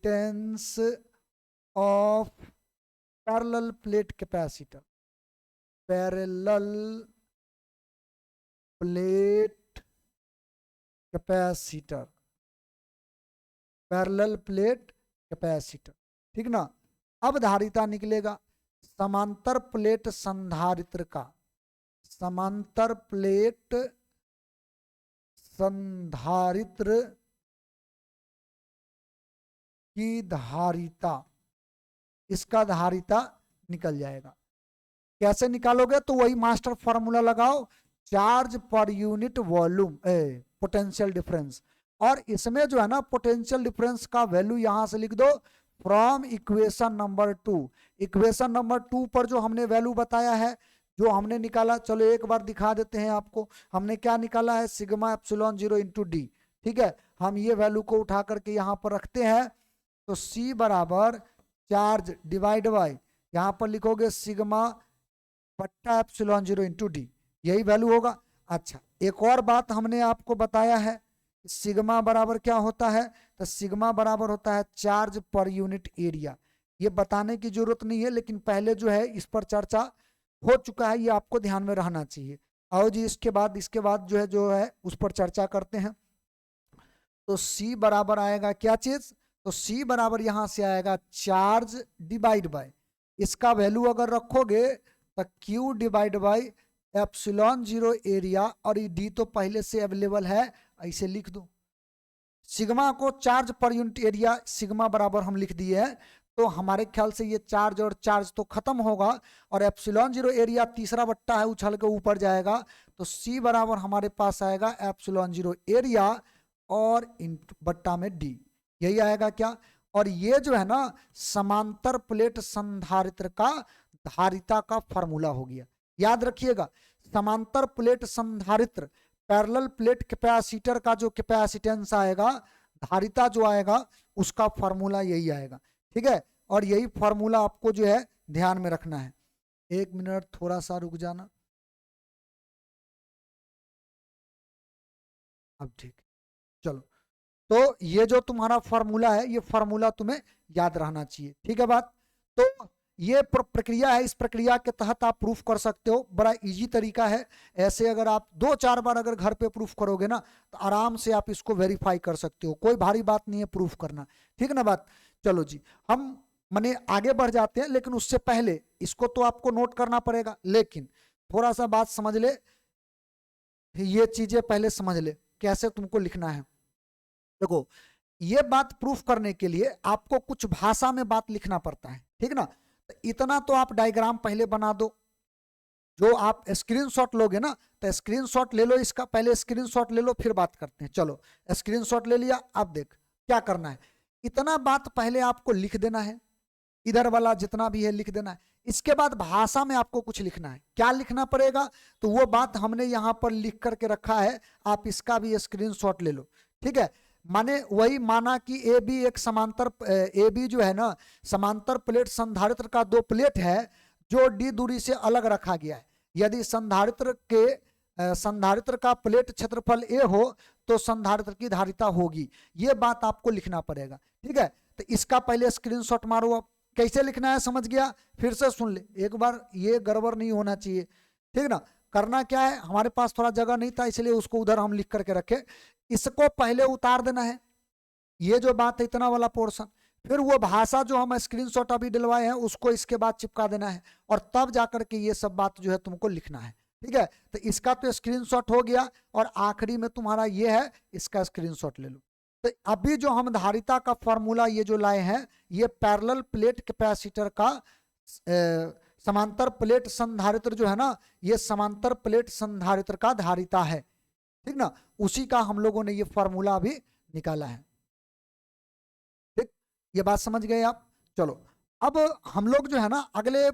of parallel plate capacitor, parallel plate capacitor, parallel plate capacitor, ठीक ना। अब धारिता निकलेगा समांतर प्लेट संधारित्र का, समांतर प्लेट संधारित्र की धारिता, इसका धारिता निकल जाएगा। कैसे निकालोगे, तो वही मास्टर फॉर्मूला लगाओ, charge per unit volume potential difference. और इसमें जो है ना पोटेंशियल डिफरेंस का वैल्यू यहां से लिख दो, from equation number 2। Equation number 2 पर जो हमने वैल्यू बताया है, जो हमने निकाला, चलो एक बार दिखा देते हैं आपको। हमने क्या निकाला है, सिग्मा एप्सिलॉन 0 इंटू डी, ठीक है। हम ये वैल्यू को उठा करके यहाँ पर रखते हैं, तो C बराबर चार्ज डिवाइड बाय, यहाँ पर लिखोगे सिग्मा बट्टा एप्सिलॉन 0 इंटू डी, यही वैल्यू होगा। अच्छा, एक और बात हमने आपको बताया है, सिग्मा बराबर क्या होता है, तो सिग्मा बराबर होता है चार्ज पर यूनिट एरिया। ये बताने की जरूरत नहीं है, लेकिन पहले जो है इस पर चर्चा हो चुका है, ये आपको ध्यान में रहना चाहिए। आओ जी, इसके बाद जो है उस पर चर्चा करते हैं। तो C बराबर आएगा क्या चीज, तो C बराबर यहां से आएगा चार्ज डिवाइड बाय, इसका वैल्यू अगर रखोगे तो Q divide by epsilon 0 area, और ये D तो पहले से अवेलेबल है, ऐसे लिख दो। सिग्मा को charge per unit area sigma बराबर हम लिख दिए हैं, तो हमारे ख्याल से ये चार्ज और चार्ज तो खत्म होगा, और एप्सिलॉन 0 एरिया तीसरा बट्टा है, उछल के ऊपर जाएगा। तो C बराबर हमारे पास आएगा एप्सिलॉन 0 एरिया और बट्टा में D, यही आएगा क्या। और ये जो है ना समांतर प्लेट संधारित्र का धारिता का फॉर्मूला हो गया, याद रखिएगा। समांतर प्लेट संधारित्र, पैरेलल प्लेट कैपेसिटर का जो कैपेसिटेंस आएगा, धारिता जो आएगा, उसका फॉर्मूला यही आएगा, ठीक है। और यही फॉर्मूला आपको जो है ध्यान में रखना है। एक मिनट थोड़ा सा रुक जाना, अब ठीक, चलो। तो ये जो तुम्हारा फॉर्मूला है, ये फॉर्मूला तुम्हें याद रहना चाहिए, ठीक है बात। तो ये प्रक्रिया है, इस प्रक्रिया के तहत आप प्रूफ कर सकते हो, बड़ा इजी तरीका है। ऐसे अगर आप 2-4 बार अगर घर पे प्रूफ करोगे ना, तो आराम से आप इसको वेरीफाई कर सकते हो, कोई भारी बात नहीं है प्रूफ करना, ठीक है ना बात। चलो जी, हम माने आगे बढ़ जाते हैं, लेकिन उससे पहले इसको तो आपको नोट करना पड़ेगा, लेकिन थोड़ा सा बात समझ ले, ये चीजें पहले समझ ले कैसे तुमको लिखना है। देखो, ये बात प्रूफ करने के लिए आपको कुछ भाषा में बात लिखना पड़ता है, ठीक ना। तो इतना तो आप डायग्राम पहले बना दो, जो आप स्क्रीनशॉट लोगे ना, तो स्क्रीनशॉट ले लो इसका, पहले स्क्रीनशॉट ले लो फिर बात करते हैं। चलो स्क्रीनशॉट ले लिया, अब देख क्या करना है। इतना बात पहले आपको लिख देना है, इधर वाला जितना भी है लिख देना है। इसके बाद भाषा में आपको कुछ लिखना है। क्या लिखना पड़ेगा, तो वो बात हमने यहाँ पर लिख करके रखा है, आप इसका भी स्क्रीनशॉट ले लो, ठीक है। माने वही माना कि ए बी एक समांतर, ए बी जो है ना समांतर प्लेट संधारित्र का दो प्लेट है जो डी दूरी से अलग रखा गया है। यदि संधारित्र का प्लेट क्षेत्रफल ए हो तो संधारित्र की धारिता होगी। ये बात आपको लिखना पड़ेगा, ठीक है। तो इसका पहले स्क्रीनशॉट मारो। अब कैसे लिखना है समझ गया, फिर से सुन ले एक बार, ये गड़बड़ नहीं होना चाहिए, ठीक ना। करना क्या है, हमारे पास थोड़ा जगह नहीं था इसलिए उसको उधर हम लिख करके रखे। इसको पहले उतार देना है, ये जो बात है इतना वाला पोर्शन, फिर वो भाषा जो हम स्क्रीनशॉट अभी डलवाए हैं उसको इसके बाद चिपका देना है, और तब जाकर के ये सब बात जो है तुमको लिखना है, ठीक है। तो इसका तो स्क्रीनशॉट हो गया, और आखिरी में तुम्हारा ये है, इसका स्क्रीनशॉट ले लो। तो अभी जो हम धारिता का फॉर्मूला ये जो लाए हैं, ये पैरेलल प्लेट कैपेसिटर का समांतर प्लेट संधारित्र जो है ना, ये समांतर प्लेट संधारित्र का धारिता है, ठीक ना। उसी का हम लोगों ने ये फॉर्मूला अभी निकाला है, ठीक। ये बात समझ गए आप। चलो अब हम लोग जो है ना अगले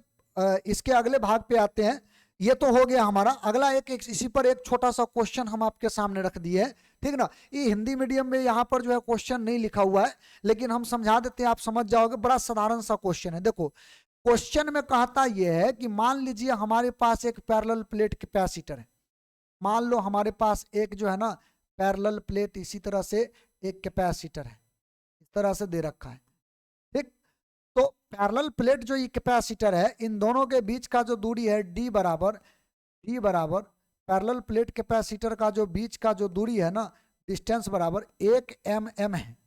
इसके अगले भाग पे आते हैं। ये तो हो गया हमारा अगला एक इसी पर एक छोटा सा क्वेश्चन हम आपके सामने रख दिए है, ठीक ना। ये हिंदी मीडियम में यहाँ पर जो है क्वेश्चन नहीं लिखा हुआ है, लेकिन हम समझा देते हैं, आप समझ जाओगे। बड़ा साधारण सा क्वेश्चन है। देखो क्वेश्चन में कहता यह है कि मान लीजिए हमारे पास एक पैरेलल प्लेट कैपेसिटर है। मान लो हमारे पास एक जो है ना पैरेलल प्लेट, इसी तरह से एक कैपेसिटर है, इस तरह से दे रखा है, ठीक। तो पैरेलल प्लेट जो ये कैपेसिटर है, इन दोनों के बीच का जो दूरी है डी बराबर पैरेलल प्लेट कैपेसिटर का जो बीच का जो दूरी है ना, डिस्टेंस बराबर 1 mm है,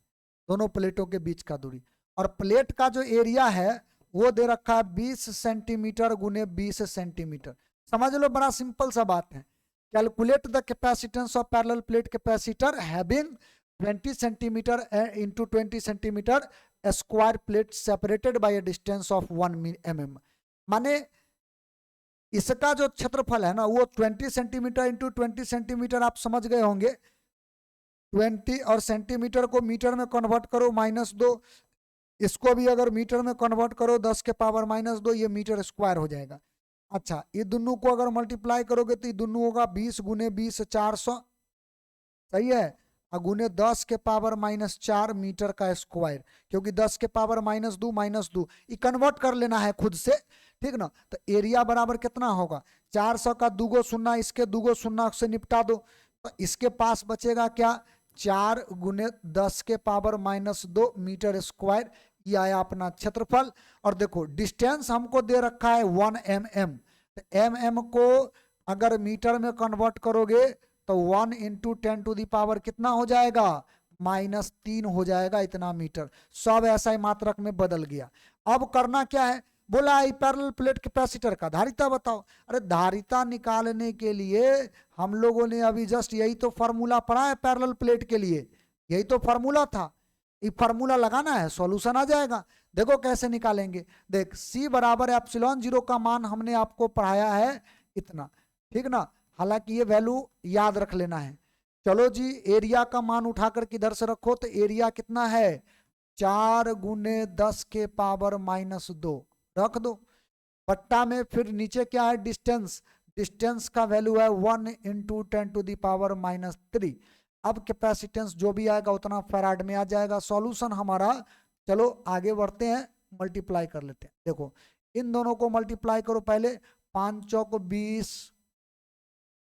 दोनों प्लेटों के बीच का दूरी। और प्लेट का जो एरिया है वो दे रखा है 20 सेंटीमीटर गुने 20 सेंटीमीटर। समझ लो, बड़ा सिंपल सा बात है। Calculate the capacitance of parallel plate capacitor having 20 centimetre into 20 centimetre square plate separated by a distance of 1 mm। माने इसका जो क्षेत्रफल है ना वो 20 सेंटीमीटर इंटू 20 सेंटीमीटर, आप समझ गए होंगे। 20 और सेंटीमीटर को मीटर में कन्वर्ट करो -2, इसको भी अगर मीटर में कन्वर्ट करो 10 के पावर -2, ये मीटर स्क्वायर हो जाएगा। अच्छा, ये दोनों को अगर मल्टीप्लाई करोगे तो ये दोनों होगा 20 गुने 20 400, सही है, और गुने 10 के पावर -4 मीटर का स्क्वायर, क्योंकि 10 के पावर -2 ये कन्वर्ट कर लेना है खुद से, ठीक ना। तो एरिया बराबर कितना होगा, 400 का 2 शून्य, इसके 2 शून्य से निपटा दो, तो इसके पास बचेगा क्या, 4 गुने 10 के पावर -2 मीटर स्क्वायर। ये आया अपना क्षेत्रफल। और देखो डिस्टेंस हमको दे रखा है 1 mm, तो mm को अगर मीटर में कन्वर्ट करोगे तो 1 इंटू 10 टू दी पावर कितना हो जाएगा, -3 हो जाएगा, इतना मीटर। सब ऐसा ही मात्रक में बदल गया। अब करना क्या है, बोला है पैरेलल प्लेट कैपेसिटर का धारिता बताओ। अरे धारिता निकालने के लिए हम लोगों ने अभी जस्ट यही तो फॉर्मूला पढ़ा है पैरेलल प्लेट के लिए, यही तो फॉर्मूला था। ये फार्मूला लगाना है, सॉल्यूशन आ जाएगा। देखो कैसे निकालेंगे, देख C बराबर ε0 का मान हमने आपको पढ़ाया है इतना, ठीक ना। हालांकि ये वैल्यू याद रख लेना है। चलो जी, एरिया का मान उठाकर किधर से रखो, तो एरिया कितना है, 4 गुने 10 के पावर -2 रख दो, पट्टा में फिर नीचे क्या है, डिस्टेंस, डिस्टेंस का वैल्यू है 1 इंटू 10 टू दी पावर -3। अब कैपेसिटेंस जो भी आएगा उतना फैराड में आ जाएगा। सॉल्यूशन हमारा, चलो आगे बढ़ते हैं, मल्टीप्लाई कर लेते हैं। देखो इन दोनों को मल्टीप्लाई करो पहले, 5 चौक 20,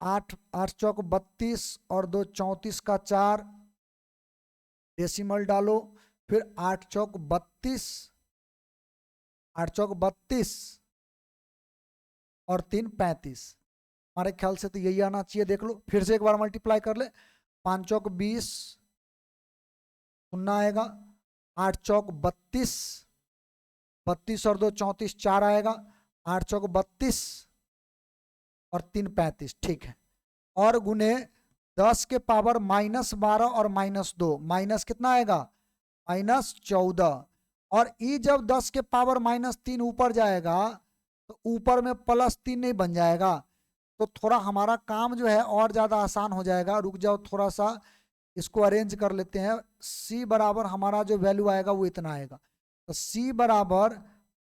8 चौक 32 और 2 34 का 4, डेसिमल डालो, फिर 8 चौक 32, 8 चौक 32 और 3 35। हमारे ख्याल से तो यही आना चाहिए। देख लो फिर से एक बार मल्टीप्लाई कर ले, 5 चौक 20 शून्य आएगा, 8 चौक 32, 32 और 2 34 4 आएगा, 8 चौक 32 और 3 35, ठीक है। और गुने 10 के पावर -12 और -2, माइनस कितना आएगा -14, और ई जब 10 के पावर -3 ऊपर जाएगा तो ऊपर में +3 नहीं बन जाएगा, तो थोड़ा हमारा काम जो है और ज़्यादा आसान हो जाएगा। रुक जाओ, थोड़ा सा इसको अरेंज कर लेते हैं। c बराबर हमारा जो वैल्यू आएगा वो इतना आएगा, तो c बराबर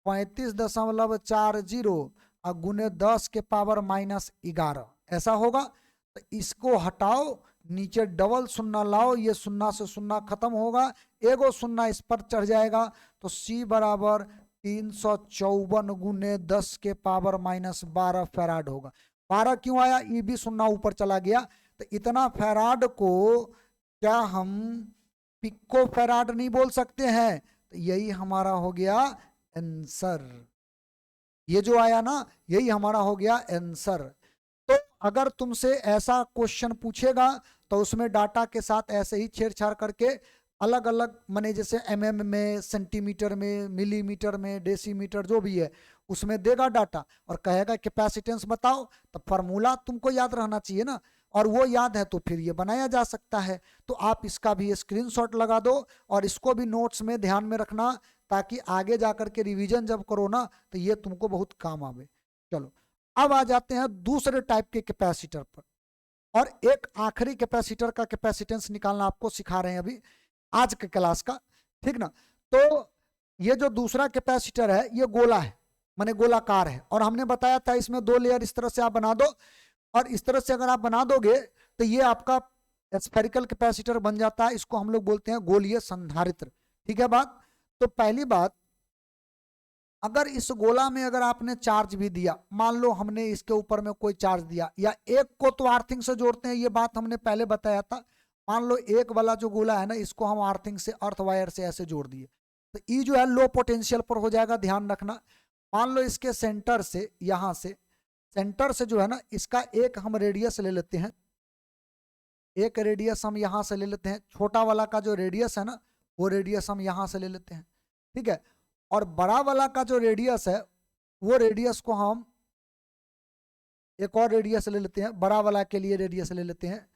35.40 और गुने 10 के पावर -11 ऐसा होगा। तो इसको हटाओ, नीचे डबल शून्य लाओ, ये शून्य से शून्य खत्म होगा, एगो शून्य इस पर चढ़ जाएगा, तो c बराबर 354 गुने 10 के पावर -12 फैराड होगा। 12 क्यों आया, ये भी शून्य ऊपर चला गया, तो इतना फैराड को क्या हम पिको फैराड नहीं बोल सकते हैं? तो यही हमारा हो गया आंसर, ये जो आया ना यही हमारा हो गया आंसर। तो अगर तुमसे ऐसा क्वेश्चन पूछेगा तो उसमें डाटा के साथ ऐसे ही छेड़छाड़ करके अलग अलग माने जैसे mm में, सेंटीमीटर में, मिलीमीटर में, डेसीमीटर जो भी है उसमें देगा डाटा और कहेगा कैपेसिटेंस बताओ, तो फार्मूला तुमको याद रहना चाहिए ना, और वो याद है तो फिर ये बनाया जा सकता है। तो आप इसका भी स्क्रीनशॉट लगा दो और इसको भी नोट्स में ध्यान में रखना, ताकि आगे जाकर के रिवीजन जब करो ना तो ये तुमको बहुत काम आवे। चलो अब आ जाते हैं दूसरे टाइप के कैपेसिटर पर, और एक आखिरी कैपेसिटर का कैपेसिटेंस निकालना आपको सिखा रहे हैं अभी आज के क्लास का, ठीक ना। तो ये जो दूसरा कैपेसिटर है ये गोला है, माने गोलाकार है, और हमने बताया था इसमें 2 लेयर इस तरह से आप बना दो, और इस तरह से अगर आप बना दोगे तो ये आपका स्फेरिकल कैपेसिटर बन जाता है। इसको हम लोग बोलते हैं गोलीय संधारित्र, ठीक है बात। तो पहली बात, अगर इस गोला में अगर आपने चार्ज भी दिया, मान लो हमने इसके ऊपर में कोई चार्ज दिया, या एक को तो अर्थिंग से जोड़ते हैं, ये बात हमने पहले बताया था। मान लो एक वाला जो गोला है ना, इसको हम अर्थिंग से, अर्थ वायर से ऐसे जोड़ दिए, तो ई जो है लो पोटेंशियल पर हो जाएगा, ध्यान रखना। मान लो इसके सेंटर से, यहां से सेंटर से जो है ना, इसका एक हम रेडियस ले लेते हैं, एक रेडियस हम यहां से ले लेते हैं, छोटा वाला का जो रेडियस है ना वो रेडियस हम यहां से ले लेते हैं, ठीक है। और बड़ा वाला का जो रेडियस है वो रेडियस को हम एक और रेडियस ले लेते हैं, बड़ा वाला के लिए रेडियस ले लेते हैं,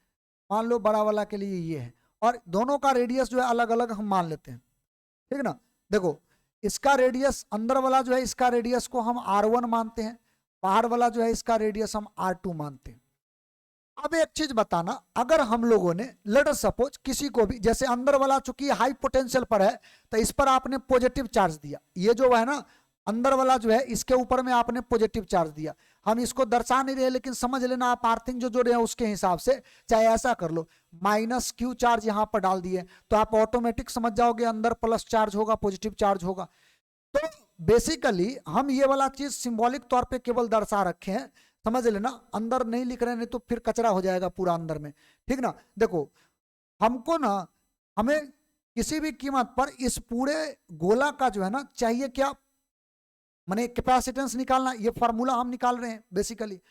मान लो बड़ा वाला के लिए ये है, और दोनों का रेडियस जो है अलग अलग हम मान लेते हैं, ठीक ना। देखो इसका रेडियस, अंदर वाला जो है इसका रेडियस को हम R1 मानते हैं, बाहर वाला जो है इसका रेडियस हम R2 मानते हैं। अब एक चीज बताना, अगर हम लोगों ने लेट अस सपोज किसी को भी, जैसे अंदर वाला चूंकि हाई पोटेंशियल पर है तो इस पर आपने पॉजिटिव चार्ज दिया, ये जो है ना अंदर वाला जो है इसके ऊपर में आपने पॉजिटिव चार्ज दिया, हम इसको दर्शा नहीं रहे लेकिन समझ लेना आप आर्थिंग जो जोड़े हैं उसके हिसाब से, चाहे ऐसा कर लो -Q चार्ज यहाँ पर डाल दिए तो आप ऑटोमेटिक समझ जाओगे अंदर प्लस चार्ज होगा, पॉजिटिव चार्ज होगा। तो बेसिकली हम ये वाला चीज सिंबॉलिक तौर पे केवल दर्शा रखे हैं, समझ लेना, अंदर नहीं लिख रहे, नहीं तो फिर कचरा हो जाएगा पूरा अंदर में, ठीक ना। देखो हमको ना, हमें किसी भी कीमत पर इस पूरे गोला का जो है ना चाहिए क्या, माने कैपेसिटेंस निकालना, ये फार्मूला हम निकाल रहे हैं बेसिकली,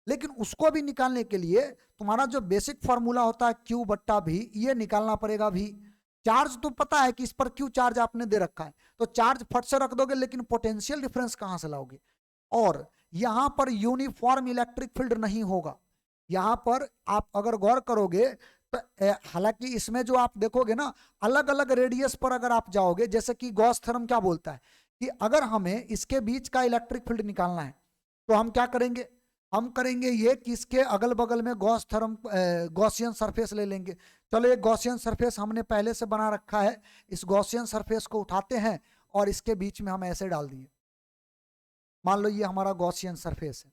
लेकिन उसको भी निकालने के लिए तुम्हारा जो बेसिक फार्मूला होता है Q/V, ये निकालना पड़ेगा भी। चार्ज तो पता है कि इस पर Q चार्ज आपने दे रखा है, तो चार्ज फट से रख दोगे, लेकिन पोटेंशियल डिफरेंस कहां से लाओगे? और यहां पर यूनिफॉर्म इलेक्ट्रिक फील्ड नहीं होगा, यहां पर आप अगर गौर करोगे तो हालांकि इसमें जो आप देखोगे ना अलग अलग रेडियस पर अगर आप जाओगे, जैसे कि गॉस थ्योरम क्या बोलता है कि अगर हमें इसके बीच का इलेक्ट्रिक फील्ड निकालना है तो हम क्या करेंगे, हम करेंगे ये कि इसके अगल बगल में गॉस थ्योरम, गॉसियन सरफेस ले लेंगे। चलो एक गॉसियन सरफेस हमने पहले से बना रखा है, इस गॉसियन सरफेस को उठाते हैं और इसके बीच में हम ऐसे डाल दिए, मान लो ये हमारा गॉसियन सरफेस है,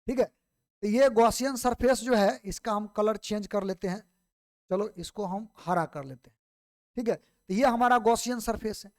ठीक है। तो ये गॉसियन सरफेस जो है इसका हम कलर चेंज कर लेते हैं, चलो इसको हम हरा कर लेते हैं, ठीक है। तो ये हमारा गॉसियन सरफेस है।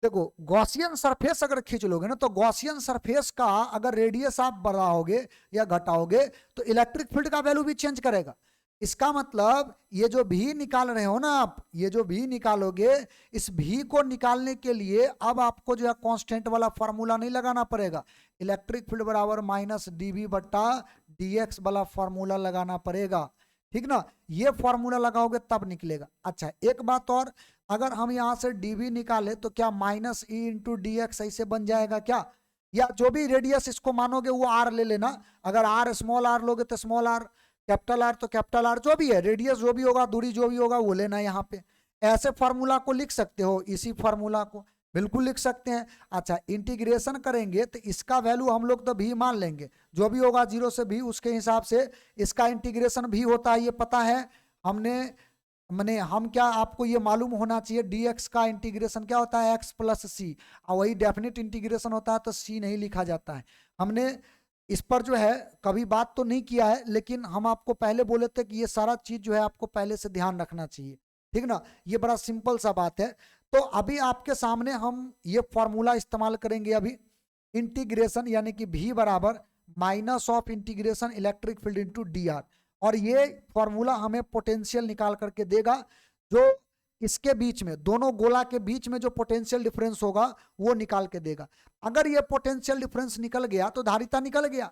देखो गॉसियन सरफेस अगर खींच लोगे ना तो गॉसियन सरफेस का अगर रेडियस आप बढ़ाओगे या घटाओगे तो इलेक्ट्रिक फील्ड का वैल्यू भी चेंज करेगा। इसका मतलब ये जो भी निकाल रहे हो ना आप, ये जो भी निकालोगे, इस भी को निकालने के लिए अब आपको जो है कांस्टेंट वाला फार्मूला नहीं लगाना पड़ेगा, इलेक्ट्रिक फील्ड बराबर -dV/dx वाला फार्मूला लगाना पड़ेगा, ठीक ना। ये फार्मूला लगाओगे तब निकलेगा। अच्छा एक बात और, अगर हम यहां से dV निकाले तो क्या -E/dx ऐसे बन जाएगा क्या, या जो भी रेडियस इसको मानोगे वो r ले लेना, अगर r स्मॉल r लोगे तो स्मॉल r, कैपिटल R तो कैपिटल R, जो भी है रेडियस जो भी होगा, दूरी जो भी होगा वो लेना यहाँ पे, ऐसे फार्मूला को लिख सकते हो, इसी फार्मूला को बिल्कुल लिख सकते हैं। अच्छा, इंटीग्रेशन करेंगे तो इसका वैल्यू हम लोग तो भी मान लेंगे, जो भी होगा 0 से भी, उसके हिसाब से इसका इंटीग्रेशन भी होता है, ये पता है हमने। मैंने हम क्या, आपको ये मालूम होना चाहिए dx का इंटीग्रेशन क्या होता है, x प्लस सी, और वही डेफिनेट इंटीग्रेशन होता है तो c नहीं लिखा जाता है। हमने इस पर जो है कभी बात तो नहीं किया है, लेकिन हम आपको पहले बोले थे कि ये सारा चीज जो है आपको पहले से ध्यान रखना चाहिए, ठीक ना। ये बड़ा सिंपल सा बात है। तो अभी आपके सामने हम ये फॉर्मूला इस्तेमाल करेंगे अभी, इंटीग्रेशन यानी कि v बराबर minus of integration electric field into D R, और ये फॉर्मूला हमें पोटेंशियल निकाल करके देगा, जो इसके बीच में, दोनों गोला के बीच में जो पोटेंशियल डिफरेंस होगा वो निकाल के देगा। अगर ये पोटेंशियल डिफरेंस निकल गया तो धारिता निकल गया,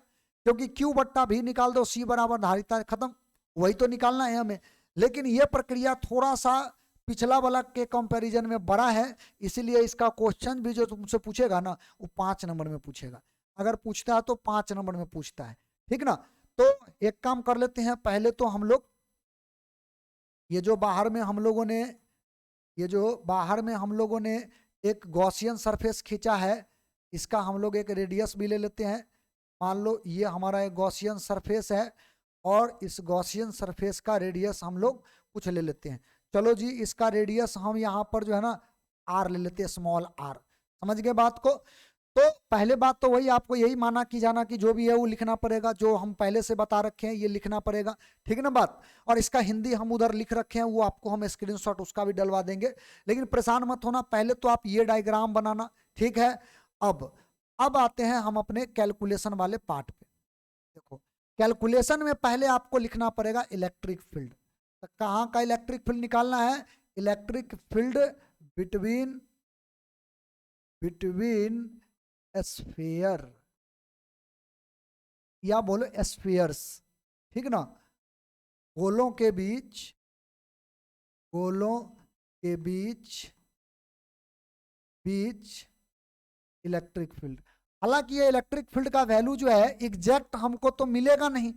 क्योंकि Q बट्टा भी निकाल दो, C बराबर धारिता, खत्म, वही तो निकालना है हमें। लेकिन ये प्रक्रिया थोड़ा सा पिछला वाला के कंपैरिजन में बड़ा है, इसीलिए इसका क्वेश्चन भी जो तुमसे पूछेगा ना वो 5 नंबर में पूछेगा, अगर पूछता है तो 5 नंबर में पूछता है, ठीक ना। तो एक काम कर लेते हैं, पहले तो हम लोग ये जो बाहर में हम लोगों ने, ये जो बाहर में हम लोगों ने एक गॉसियन सरफेस खींचा है, इसका हम लोग एक रेडियस भी ले लेते हैं। मान लो ये हमारा एक गॉसियन सरफेस है, और इस गॉसियन सरफेस का रेडियस हम लोग कुछ ले लेते हैं। चलो जी, इसका रेडियस हम यहाँ पर जो है ना r ले लेते हैं, स्मॉल r। समझ गए बात को। तो पहले बात तो वही, आपको यही माना कि जाना कि जो भी है वो लिखना पड़ेगा, जो हम पहले से बता रखे हैं ये लिखना पड़ेगा, ठीक है ना बात। और इसका हिंदी हम उधर लिख रखे हैं, वो आपको हम स्क्रीनशॉट उसका भी डलवा देंगे, लेकिन परेशान मत होना, पहले तो आप ये डायग्राम बनाना, ठीक है। अब आते हैं हम अपने कैलकुलेशन वाले पार्ट पे। देखो, कैलकुलेशन में पहले आपको लिखना पड़ेगा इलेक्ट्रिक फील्ड। तो कहाँ का इलेक्ट्रिक फील्ड निकालना है, इलेक्ट्रिक फील्ड बिटवीन स्फीयर, या बोलो स्फीयर्स, ठीक ना, गोलों के बीच, गोलों के बीच इलेक्ट्रिक फील्ड। हालांकि ये इलेक्ट्रिक फील्ड का वैल्यू जो है एग्जैक्ट हमको तो मिलेगा नहीं,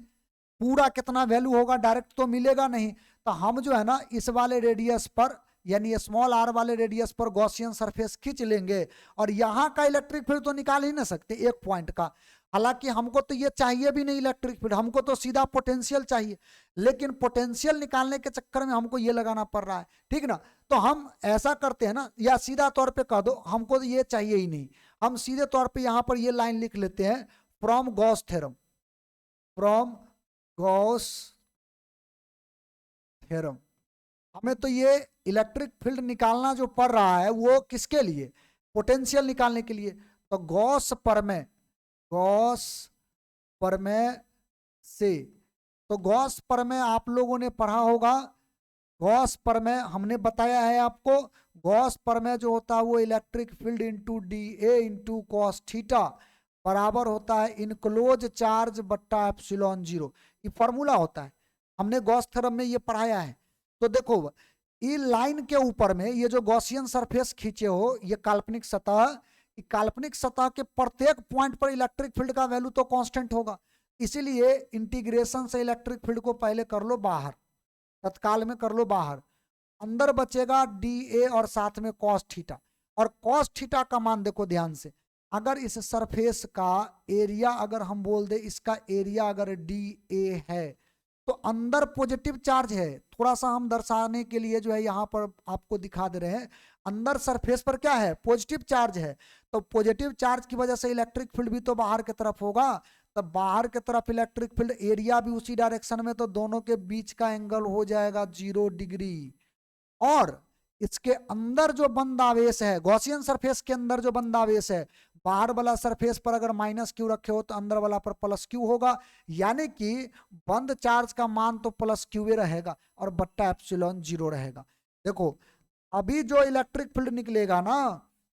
पूरा कितना वैल्यू होगा डायरेक्ट तो मिलेगा नहीं, तो हम जो है ना इस वाले रेडियस पर, यानी स्मॉल r वाले रेडियस पर गॉसियन सरफेस खींच लेंगे, और यहाँ का इलेक्ट्रिक फील्ड तो निकाल ही ना सकते एक पॉइंट का। हालांकि हमको तो ये चाहिए भी नहीं इलेक्ट्रिक फील्ड, हमको तो सीधा पोटेंशियल चाहिए, लेकिन पोटेंशियल निकालने के चक्कर में हमको ये लगाना पड़ रहा है, ठीक ना। तो हम ऐसा करते हैं ना, या सीधा तौर पे कह दो हमको तो ये चाहिए ही नहीं, हम सीधे तौर पे यहाँ पर ये लाइन लिख लेते हैं, from Gauss theorem, from Gauss theorem. हमें तो ये इलेक्ट्रिक फील्ड निकालना जो पड़ रहा है वो किसके लिए, पोटेंशियल निकालने के लिए। तो गॉस प्रमेय, गॉस प्रमेय से, तो गॉस प्रमेय आप लोगों ने पढ़ा होगा, गॉस प्रमेय हमने बताया है आपको। गॉस प्रमेय जो होता है वो electric field into D A into cos theta बराबर होता है इनक्लोज चार्ज बट्टा एप्सिलॉन जीरो, ये फॉर्मूला होता है, हमने गॉस थ्योरम में ये पढ़ाया है। तो देखो, ये लाइन के ऊपर में ये जो गॉसियन सरफेस खींचे हो, ये काल्पनिक सतह, काल्पनिक सतह के प्रत्येक पॉइंट पर इलेक्ट्रिक फील्ड का वैल्यू तो कांस्टेंट होगा, इसीलिए इंटीग्रेशन से इलेक्ट्रिक फील्ड को पहले कर लो बाहर, तत्काल में कर लो बाहर, अंदर बचेगा डी ए और साथ में कॉस थीटा। और कॉस थीटा का मान देखो ध्यान से, अगर इस सरफेस का एरिया अगर हम बोल दे, इसका एरिया अगर डी ए है तो अंदर पॉजिटिव चार्ज है, थोड़ा सा हम दर्शाने के लिए जो है यहाँ पर आपको दिखा दे रहे हैं, अंदर सरफेस पर क्या है, पॉजिटिव चार्ज है। तो पॉजिटिव चार्ज की वजह से इलेक्ट्रिक फील्ड भी तो बाहर की तरफ होगा, तो बाहर की तरफ इलेक्ट्रिक फील्ड, एरिया भी उसी डायरेक्शन में, तो दोनों के बीच का एंगल हो जाएगा 0 डिग्री। और इसके अंदर जो बंद आवेश है, गॉसियन सरफेस के अंदर जो बंद आवेश है, बाहर वाला सरफेस पर अगर माइनस क्यू रखे हो तो अंदर वाला पर प्लस क्यू होगा, यानी कि बंद चार्ज का मान तो प्लस क्यू रहेगा और बट्टा एप्सिलॉन 0 रहेगा। देखो, अभी जो इलेक्ट्रिक फील्ड निकलेगा ना,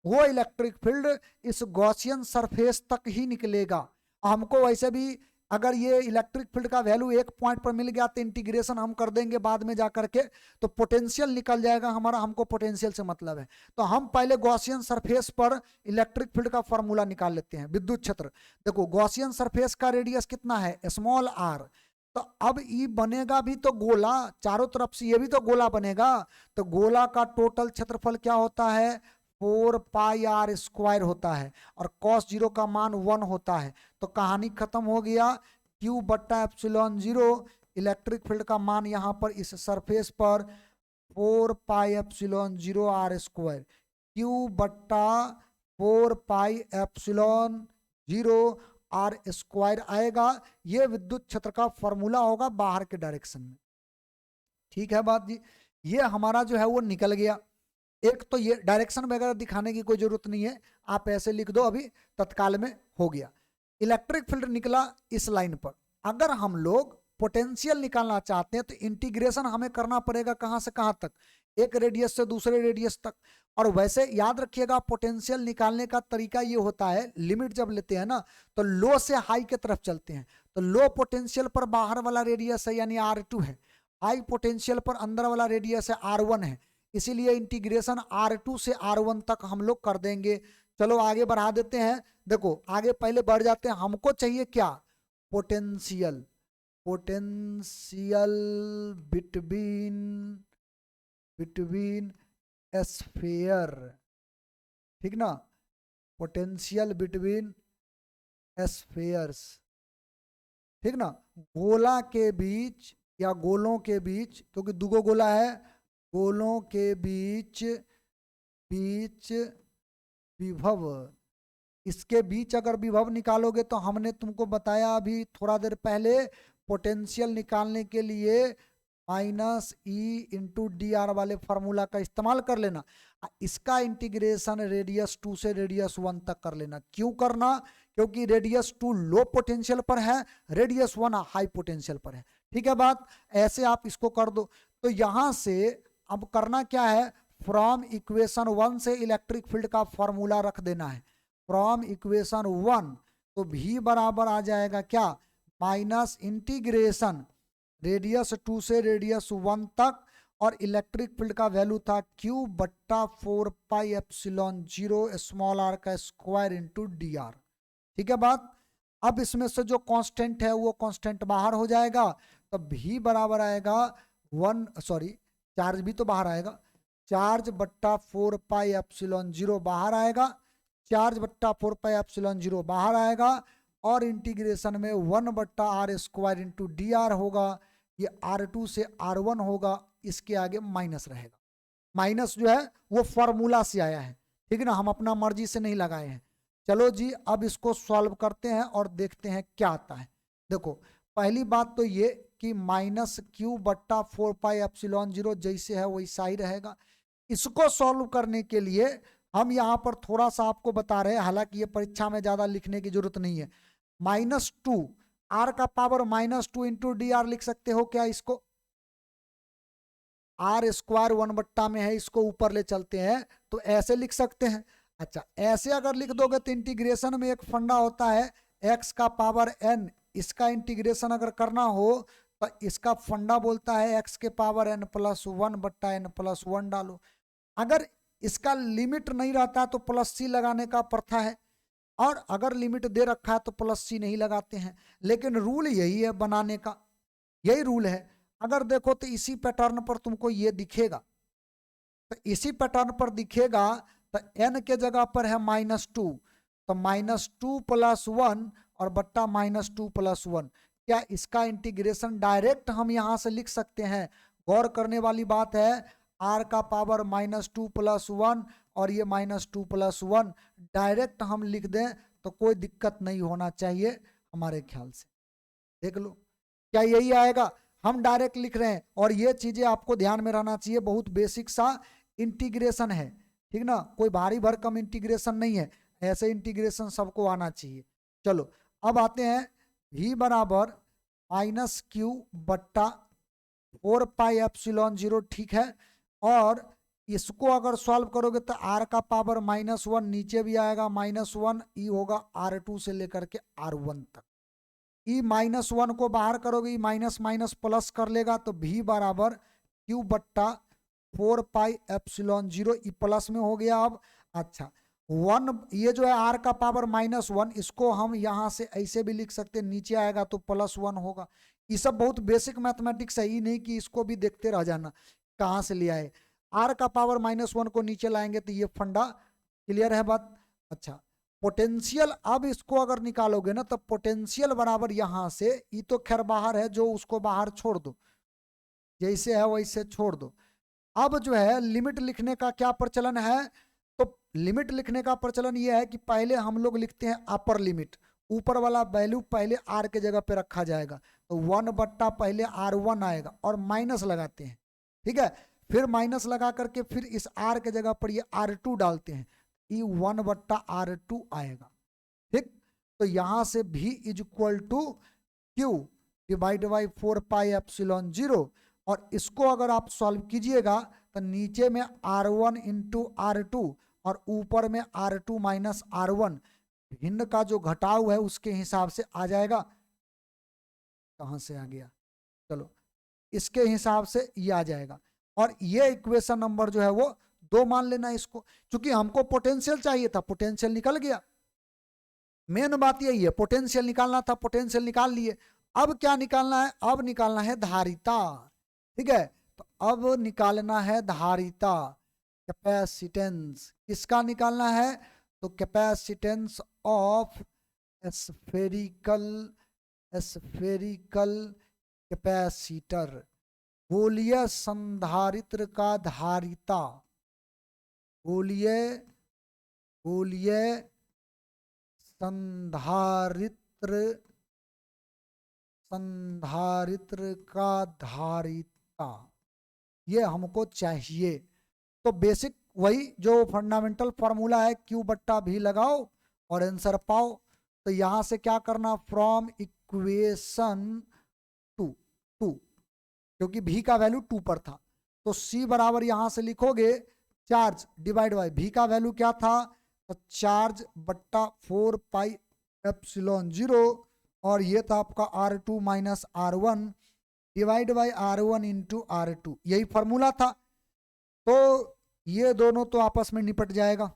वो इलेक्ट्रिक फील्ड इस गॉसियन सरफेस तक ही निकलेगा। हमको वैसे भी अगर ये इलेक्ट्रिक फील्ड का वैल्यू एक पॉइंट पर मिल गया तो इंटीग्रेशन हम कर देंगे बाद में जाकर के, तो पोटेंशियल निकल जाएगा हमारा, हमको पोटेंशियल से मतलब है। तो हम पहले गॉसियन सरफेस पर इलेक्ट्रिक फील्ड का फॉर्मूला निकाल लेते हैं, विद्युत क्षेत्र। देखो, गॉसियन सरफेस का रेडियस कितना है, स्मॉल आर, तो अब ई बनेगा भी तो गोला, चारों तरफ से ये भी तो गोला बनेगा। तो गोला का टोटल क्षेत्रफल क्या होता है, 4 पाई r² होता है, और cos 0 का मान 1 होता है। तो कहानी खत्म हो गया। Q बट्टा एप्सिलॉन 0, इलेक्ट्रिक फील्ड का मान यहाँ पर इस सरफेस पर 4 पाई एप्सिलॉन 0 r², Q बट्टा 4 पाई एप्सिलॉन 0 r² आएगा। ये विद्युत क्षेत्र का फॉर्मूला होगा बाहर के डायरेक्शन में। ठीक है बात जी, ये हमारा जो है वो निकल गया। एक तो ये डायरेक्शन वगैरह दिखाने की कोई जरूरत नहीं है, आप ऐसे लिख दो, अभी तत्काल में हो गया। इलेक्ट्रिक फील्ड निकला इस लाइन पर। अगर हम लोग पोटेंशियल निकालना चाहते हैं तो इंटीग्रेशन हमें करना पड़ेगा कहां से कहां तक, एक रेडियस से दूसरे रेडियस तक। और वैसे याद रखिएगा पोटेंशियल निकालने का तरीका ये होता है, लिमिट जब लेते हैं ना तो लो से हाई की तरफ चलते हैं। तो लो पोटेंशियल पर बाहर वाला रेडियस है यानी R2 है, हाई पोटेंशियल पर अंदर वाला रेडियस है R1 है, इसीलिए इंटीग्रेशन R2 से R1 तक हम लोग कर देंगे। चलो आगे बढ़ा देते हैं। देखो आगे पहले बढ़ जाते हैं, हमको चाहिए क्या, पोटेंशियल, पोटेंशियल बिटवीन स्फीयर, ठीक ना, पोटेंशियल बिटवीन स्फीयर्स, ठीक ना, गोला के बीच या गोलों के बीच, क्योंकि दुगो गोला है, गोलों के बीच विभव, इसके बीच अगर विभव निकालोगे तो हमने तुमको बताया अभी थोड़ा देर पहले, पोटेंशियल निकालने के लिए -E/dr वाले फॉर्मूला का इस्तेमाल कर लेना। इसका इंटीग्रेशन रेडियस 2 से रेडियस 1 तक कर लेना। क्यों करना, क्योंकि रेडियस 2 लो पोटेंशियल पर है, रेडियस 1 हाई पोटेंशियल पर है। ठीक है बात, ऐसे आप इसको कर दो। तो यहां से अब करना क्या है, फ्रॉम इक्वेशन 1 से इलेक्ट्रिक फील्ड का फॉर्मूला रख देना है। फ्रॉम इक्वेशन 1 तो V बराबर आ जाएगा क्या, माइनस इंटीग्रेशन रेडियस 2 से रेडियस 1 तक, और इलेक्ट्रिक फील्ड का वैल्यू था Q बट्टा 4 पाई एप्सिलॉन 0 स्मॉल r का स्क्वायर इंटू dr। ठीक है बात। अब इसमें से जो कांस्टेंट है वो कांस्टेंट बाहर हो जाएगा, तो V बराबर आएगा 1, सॉरी चार्ज भी तो बाहर आएगा, चार्ज बट्टा 4 पाई एप्सिलॉन 0 बाहर आएगा, चार्ज बट्टा 4 पाई एप्सिलॉन 0 बाहर आएगा, और इंटीग्रेशन में 1 बट्टा r² इंटू dr होगा। ये R2 से R1 होगा, इसके आगे माइनस रहेगा। माइनस जो है वो फॉर्मूला से आया है, ठीक है ना, हम अपना मर्जी से नहीं लगाए हैं। चलो जी अब इसको सॉल्व करते हैं और देखते हैं क्या आता है। देखो पहली बात तो ये कि -Q बट्टा 4 पाई एप्सिलॉन 0 जैसे है वैसा ही रहेगा। इसको सॉल्व करने के लिए हम यहाँ पर थोड़ा सा आपको बता रहे हैं, हालांकि ये परीक्षा में ज्यादा लिखने की जरूरत नहीं है। -2 r का पावर -2 इंटू dr लिख सकते हो क्या, इसको r² 1 बट्टा में है, इसको ऊपर ले चलते हैं तो ऐसे लिख सकते हैं। अच्छा ऐसे अगर लिख दोगे तो इंटीग्रेशन में एक फंडा होता है x का पावर n, इसका इंटीग्रेशन अगर करना हो तो इसका फंडा बोलता है x के पावर n प्लस 1 बट्टा n प्लस 1 डालो। अगर इसका लिमिट नहीं रहता तो प्लस c लगाने का प्रथा है, और अगर लिमिट दे रखा है तो प्लस c नहीं लगाते हैं, लेकिन रूल यही है बनाने का, यही रूल है। अगर देखो तो इसी पैटर्न पर तुमको ये दिखेगा, तो इसी पैटर्न पर दिखेगा, तो n के जगह पर है -2, तो -2 प्लस 1 और बट्टा -2 प्लस 1। क्या इसका इंटीग्रेशन डायरेक्ट हम यहां से लिख सकते हैं? गौर करने वाली बात है, r का पावर -2 प्लस 1 और ये -2 प्लस 1 डायरेक्ट हम लिख दें तो कोई दिक्कत नहीं होना चाहिए हमारे ख्याल से। देख लो क्या यही आएगा, हम डायरेक्ट लिख रहे हैं। और ये चीजें आपको ध्यान में रहना चाहिए, बहुत बेसिक सा इंटीग्रेशन है, ठीक ना, कोई भारी भरकम इंटीग्रेशन नहीं है, ऐसे इंटीग्रेशन सबको आना चाहिए। चलो अब आते हैं V बराबर -Q बट्टा 4 पाई एप्सिलॉन 0, ठीक है। और इसको अगर सॉल्व करोगे तो r का पावर -1 नीचे भी आएगा, -1 ई होगा R2 से लेकर के R1 तक। ई -1 को बाहर करोगे, माइनस माइनस प्लस कर लेगा, तो V बराबर Q बट्टा 4 पाई एप्सिलॉन 0, ई प्लस में हो गया अब। अच्छा 1 ये जो है r का पावर -1, इसको हम यहाँ से ऐसे भी लिख सकते हैं, नीचे आएगा तो +1 होगा। ये सब बहुत बेसिक मैथमेटिक्स है, ये नहीं कि इसको भी देखते रह जाना कहाँ से ले आए। r का पावर -1 को नीचे लाएंगे तो ये फंडा क्लियर है बात। अच्छा, पोटेंशियल, अब इसको अगर निकालोगे ना तो पोटेंशियल बराबर यहां से, ये तो खैर बाहर है, जो उसको बाहर छोड़ दो, जैसे है वैसे छोड़ दो। अब जो है लिमिट लिखने का क्या प्रचलन है, तो लिमिट लिखने का प्रचलन ये है कि पहले हम लोग लिखते हैं अपर लिमिट, ऊपर वाला वैल्यू पहले r के जगह पे रखा जाएगा, तो 1 बट्टा पहले r1 आएगा और माइनस लगाते हैं, ठीक है। फिर माइनस लगा करके फिर इस r के जगह पर ये r2 डालते हैं, ये 1 बट्टा r2 आएगा, ठीक। तो यहां से v is equal to q divide by 4 pi epsilon 0, और इसको अगर आप सॉल्व कीजिएगा तो नीचे में r1 इंटू r2 और ऊपर में r2 माइनस r1, भिन्न का जो घटाव है उसके हिसाब से आ जाएगा। कहां से आ गया, चलो इसके हिसाब से ये आ जाएगा, और ये इक्वेशन नंबर जो है वो 2 मान लेना इसको, क्योंकि हमको पोटेंशियल चाहिए था, पोटेंशियल निकल गया। मेन बात यही है, पोटेंशियल निकालना था, पोटेंशियल निकाल लिए। अब क्या निकालना है, अब निकालना है धारिता, ठीक है। तो अब निकालना है धारिता, कैपेसिटेंस, किसका निकालना है, तो कैपेसिटेंस ऑफ स्फेरिकल कैपेसिटर, गोलीय संधारित्र का धारिता, गोलीय संधारित्र का धारिता, ये हमको चाहिए। तो बेसिक वही जो फंडामेंटल फॉर्मूला है, Q बट्टा V लगाओ और आंसर पाओ। तो यहां से क्या करना, फ्रॉम इक्वेशन 2, क्योंकि V का वैल्यू 2 पर था, तो C बराबर यहां से लिखोगे चार्ज डिवाइड बाई V का वैल्यू क्या था, तो चार्ज बट्टा 4 पाई एप्सिलॉन 0, और ये था आपका R2 minus R1 divide by R1 into R2, यही फॉर्मूला था। तो ये दोनों तो आपस में निपट जाएगा।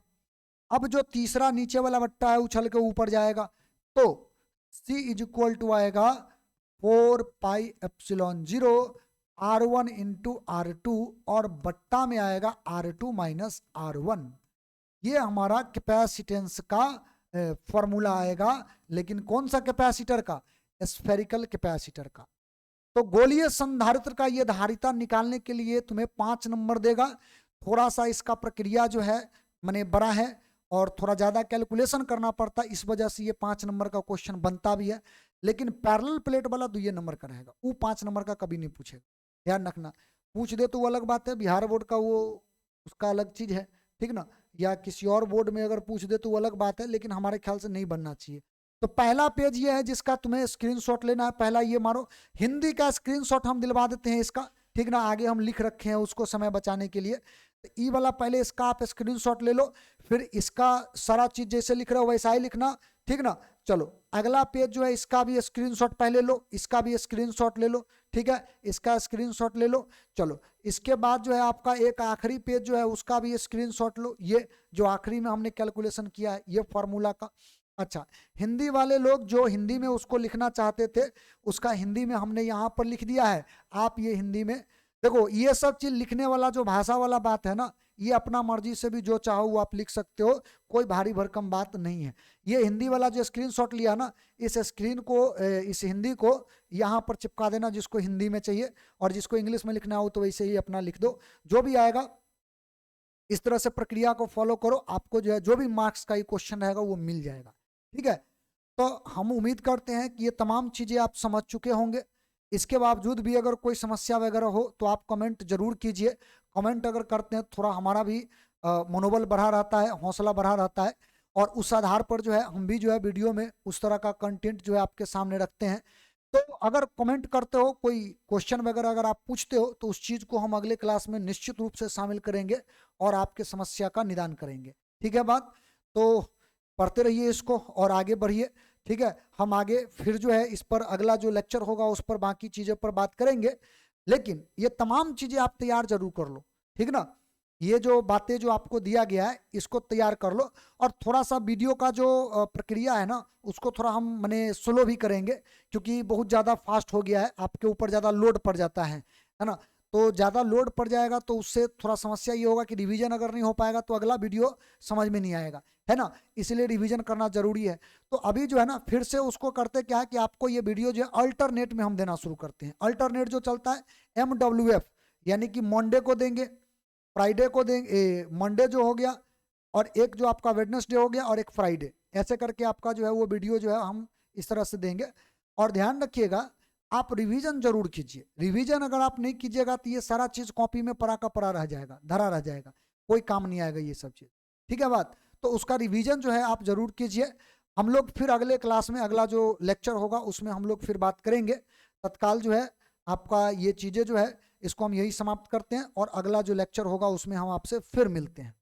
अब जो तीसरा नीचे वाला बट्टा है उछल के ऊपर जाएगा, तो C इज इक्वल टू आएगा 4 pi epsilon 0 R1 into R2, और बट्टा में आएगा R2 माइनस R1। ये हमारा कैपेसिटेंस का फॉर्मूला आएगा, लेकिन कौन सा कैपेसिटर का, स्फेरिकल कैपेसिटर का। तो गोलीय संधारित्र का ये धारिता निकालने के लिए तुम्हें 5 नंबर देगा। थोड़ा सा इसका प्रक्रिया जो है माने बड़ा है और थोड़ा ज्यादा कैलकुलेशन करना पड़ता है, इस वजह से ये 5 नंबर का क्वेश्चन बनता भी है। लेकिन पैरेलल प्लेट वाला 2 नंबर का रहेगा, वो 5 नंबर का कभी नहीं पूछेगा, ध्यान रखना। पूछ दे तो वो अलग बात है, बिहार बोर्ड का वो उसका अलग चीज है, ठीक ना, या किसी और बोर्ड में अगर पूछ दे तो वो अलग बात है, लेकिन हमारे ख्याल से नहीं बनना चाहिए। तो पहला पेज ये है जिसका तुम्हें स्क्रीनशॉट लेना है, पहला ये मारो, हिंदी का स्क्रीनशॉट हम दिलवा देते हैं इसका, ठीक ना, आगे हम लिख रखे हैं उसको समय बचाने के लिए। तो ई वाला पहले इसका आप स्क्रीनशॉट ले लो, फिर इसका सारा चीज जैसे लिख रहे हो वैसा ही लिखना, ठीक ना। चलो अगला पेज जो है इसका भी स्क्रीनशॉट पहले लो, इसका भी स्क्रीनशॉट ले लो, ठीक है, इसका स्क्रीनशॉट ले लो। चलो इसके बाद जो है आपका एक आखिरी पेज जो है उसका भी स्क्रीनशॉट लो, ये जो आखिरी में हमने कैलकुलेशन किया है ये फॉर्मूला का। अच्छा, हिंदी वाले लोग जो हिंदी में उसको लिखना चाहते थे उसका हिंदी में हमने यहाँ पर लिख दिया है, आप ये हिंदी में देखो। ये सब चीज लिखने वाला जो भाषा वाला बात है ना, ये अपना मर्जी से भी जो चाहो वो आप लिख सकते हो, कोई भारी भरकम बात नहीं है। ये हिंदी वाला जो स्क्रीनशॉट लिया ना, इस स्क्रीन को इस हिंदी को यहाँ पर चिपका देना जिसको हिंदी में चाहिए, और जिसको इंग्लिश में लिखना हो तो वैसे ही अपना लिख दो, जो भी आएगा इस तरह से प्रक्रिया को फॉलो करो, आपको जो है जो भी मार्क्स का ये क्वेश्चन रहेगा वो मिल जाएगा, ठीक है। तो हम उम्मीद करते हैं कि ये तमाम चीजें आप समझ चुके होंगे। इसके बावजूद भी अगर कोई समस्या वगैरह हो तो आप कमेंट जरूर कीजिए। कमेंट अगर करते हैं थोड़ा हमारा भी मनोबल बढ़ा रहता है, हौसला बढ़ा रहता है, और उस आधार पर जो है हम भी जो है वीडियो में उस तरह का कंटेंट जो है आपके सामने रखते हैं। तो अगर कमेंट करते हो, कोई क्वेश्चन वगैरह अगर आप पूछते हो तो उस चीज़ को हम अगले क्लास में निश्चित रूप से शामिल करेंगे और आपके समस्या का निदान करेंगे, ठीक है बात। तो पढ़ते रहिए इसको और आगे बढ़िए, ठीक है। हम आगे फिर जो है इस पर अगला जो लेक्चर होगा उस पर बाकी चीज़ों पर बात करेंगे, लेकिन ये तमाम चीज़ें आप तैयार जरूर कर लो, ठीक ना। ये जो बातें जो आपको दिया गया है इसको तैयार कर लो। और थोड़ा सा वीडियो का जो प्रक्रिया है ना उसको थोड़ा हम माने स्लो भी करेंगे, क्योंकि बहुत ज़्यादा फास्ट हो गया है, आपके ऊपर ज़्यादा लोड पड़ जाता है ना। तो ज़्यादा लोड पड़ जाएगा तो उससे थोड़ा समस्या ये होगा कि रिवीजन अगर नहीं हो पाएगा तो अगला वीडियो समझ में नहीं आएगा, है ना। इसलिए रिवीजन करना जरूरी है। तो अभी जो है ना फिर से उसको करते क्या है कि आपको ये वीडियो जो है अल्टरनेट में हम देना शुरू करते हैं। अल्टरनेट जो चलता है MWF, यानी कि मंडे को देंगे, फ्राइडे को देंगे, मंडे जो हो गया, और एक जो आपका वेडनेसडे हो गया और एक फ्राइडे, ऐसे करके आपका जो है वो वीडियो जो है हम इस तरह से देंगे। और ध्यान रखिएगा आप रिवीजन जरूर कीजिए। रिवीजन अगर आप नहीं कीजिएगा तो ये सारा चीज कॉपी में पड़ा का पड़ा रह जाएगा, धरा रह जाएगा, कोई काम नहीं आएगा ये सब चीज। ठीक है बात। तो उसका रिवीजन जो है आप जरूर कीजिए। हम लोग फिर अगले क्लास में अगला जो लेक्चर होगा उसमें हम लोग फिर बात करेंगे। तत्काल जो है आपका ये चीजें जो है इसको हम यही समाप्त करते हैं, और अगला जो लेक्चर होगा उसमें हम आपसे फिर मिलते हैं।